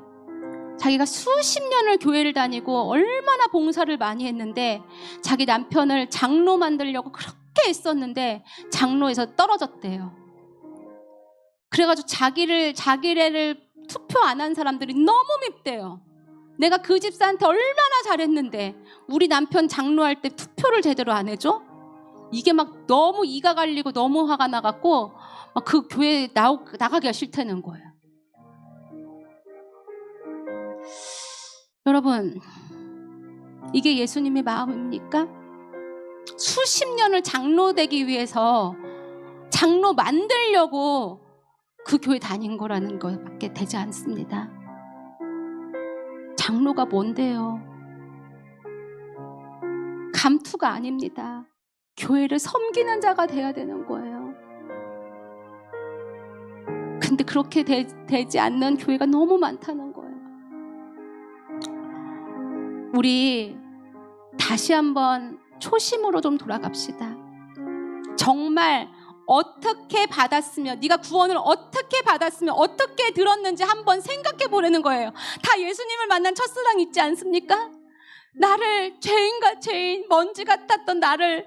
자기가 수십 년을 교회를 다니고 얼마나 봉사를 많이 했는데 자기 남편을 장로 만들려고 그렇게 애썼는데 장로에서 떨어졌대요. 그래가지고 자기를 투표 안 한 사람들이 너무 밉대요. 내가 그 집사한테 얼마나 잘했는데 우리 남편 장로할 때 투표를 제대로 안 해줘? 이게 막 너무 이가 갈리고 너무 화가 나갖고 그 교회에 나가기가 싫다는 거예요. 여러분, 이게 예수님의 마음입니까? 수십 년을 장로 되기 위해서 장로 만들려고 그 교회 다닌 거라는 것밖에 되지 않습니다. 장로가 뭔데요? 감투가 아닙니다. 교회를 섬기는 자가 돼야 되는 거예요. 근데 그렇게 되지 않는 교회가 너무 많다는 거예요. 우리 다시 한번 초심으로 좀 돌아갑시다. 정말 어떻게 받았으면, 네가 구원을 어떻게 받았으면 어떻게 들었는지 한번 생각해 보라는 거예요. 다 예수님을 만난 첫사랑 있지 않습니까? 나를 죄인 먼지 같았던 나를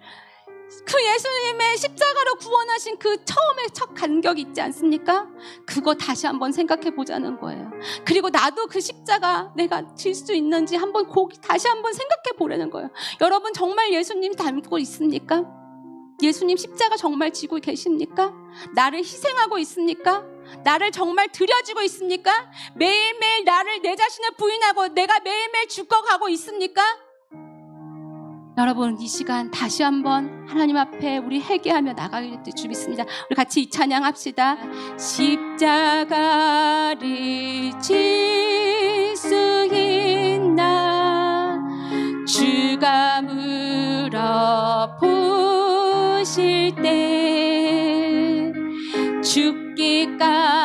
그 예수님의 십자가로 구원하신 그 처음에 첫 간격이 있지 않습니까? 그거 다시 한번 생각해 보자는 거예요. 그리고 나도 그 십자가 내가 질 수 있는지 한번 다시 한번 생각해 보라는 거예요. 여러분, 정말 예수님 닮고 있습니까? 예수님 십자가 정말 지고 계십니까? 나를 희생하고 있습니까? 나를 정말 들여주고 있습니까? 매일매일 나를, 내 자신을 부인하고 내가 매일매일 죽어가고 있습니까? 여러분, 이 시간 다시 한번 하나님 앞에 우리 회개하며 나가길 주믿습니다. 우리 같이 이 찬양합시다. 십자가를 질 수 있나, 주가 물어보실 때 죽기까지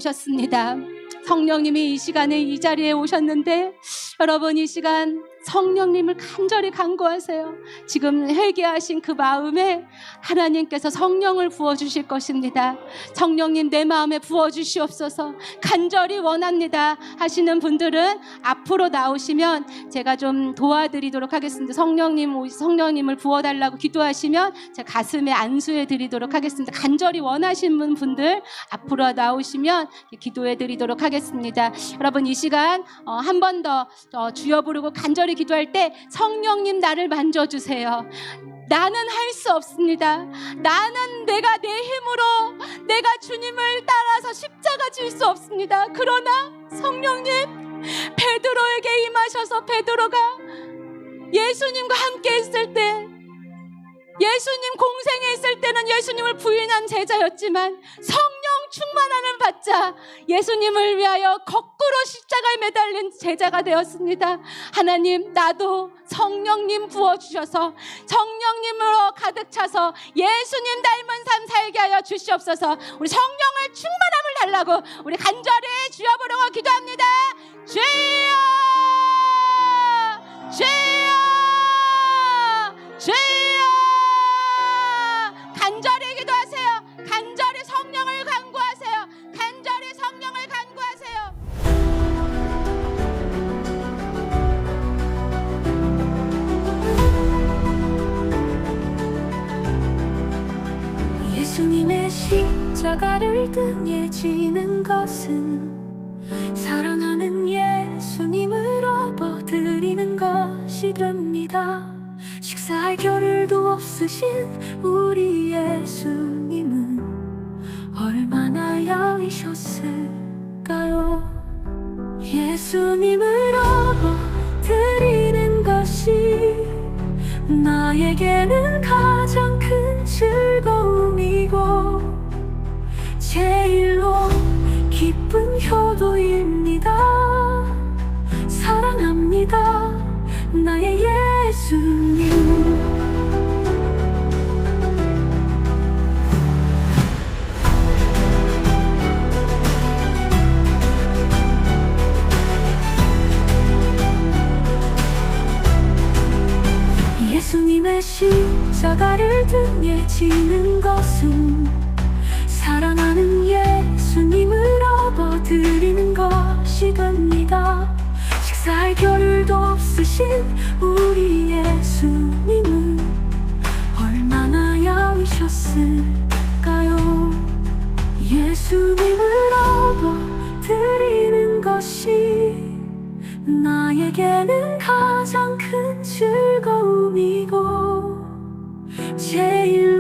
오셨습니다. 성령님이 이 시간에 이 자리에 오셨는데 여러분 이 시간 성령님을 간절히 간구하세요. 지금 회개하신 그 마음에 하나님께서 성령을 부어주실 것입니다. 성령님 내 마음에 부어주시옵소서 간절히 원합니다 하시는 분들은 앞으로 나오시면 제가 좀 도와드리도록 하겠습니다. 성령님을 부어달라고 기도하시면 제가 가슴에 안수해 드리도록 하겠습니다. 간절히 원하시는 분들 앞으로 나오시면 기도해 드리도록 하겠습니다. 여러분 이 시간 한 번 더 주여 부르고 간절히 기도할 때 성령님 나를 만져주세요. 나는 할 수 없습니다. 나는 내가 내 힘으로 내가 주님을 따라서 십자가 질 수 없습니다. 그러나 성령님 베드로에게 임하셔서 베드로가 예수님과 함께 있을 때 예수님 공생에 있을 때는 예수님을 부인한 제자였지만 성령 충만함을 받자 예수님을 위하여 거꾸로 십자가에 매달린 제자가 되었습니다. 하나님 나도 성령님 부어주셔서 성령님으로 가득 차서 예수님 닮은 삶 살게 하여 주시옵소서. 우리 성령을 충만함을 달라고 우리 간절히 주여 부르고 기도합니다. 주여 주여 주여 간절히 기도하세요. 간절히 성령을 간구하세요. 간절히 성령을 간구하세요. 예수님의 십자가를 등에 지는 것은 사랑하는 예수님을 업어드리는 것이 됩니다. 식사할 겨를도 없으신 우리 예수님은 얼마나 야위셨을까요? 예수님을 업어드리는 것이 나에게는 가장 큰 즐거움이고 제일로 기쁜 효도입니다. 사랑합니다 나의 예수님. 예수님의 십자가를 등에 지는 것은 사랑하는 예수님을 업어드리는 것이 됩니다. 식사할 겨를도 없으신 우리 예수님은 얼마나 야위셨을까요? 예수님을 업어드리는 것이 나에게는 가장 큰 즐거움이고 제일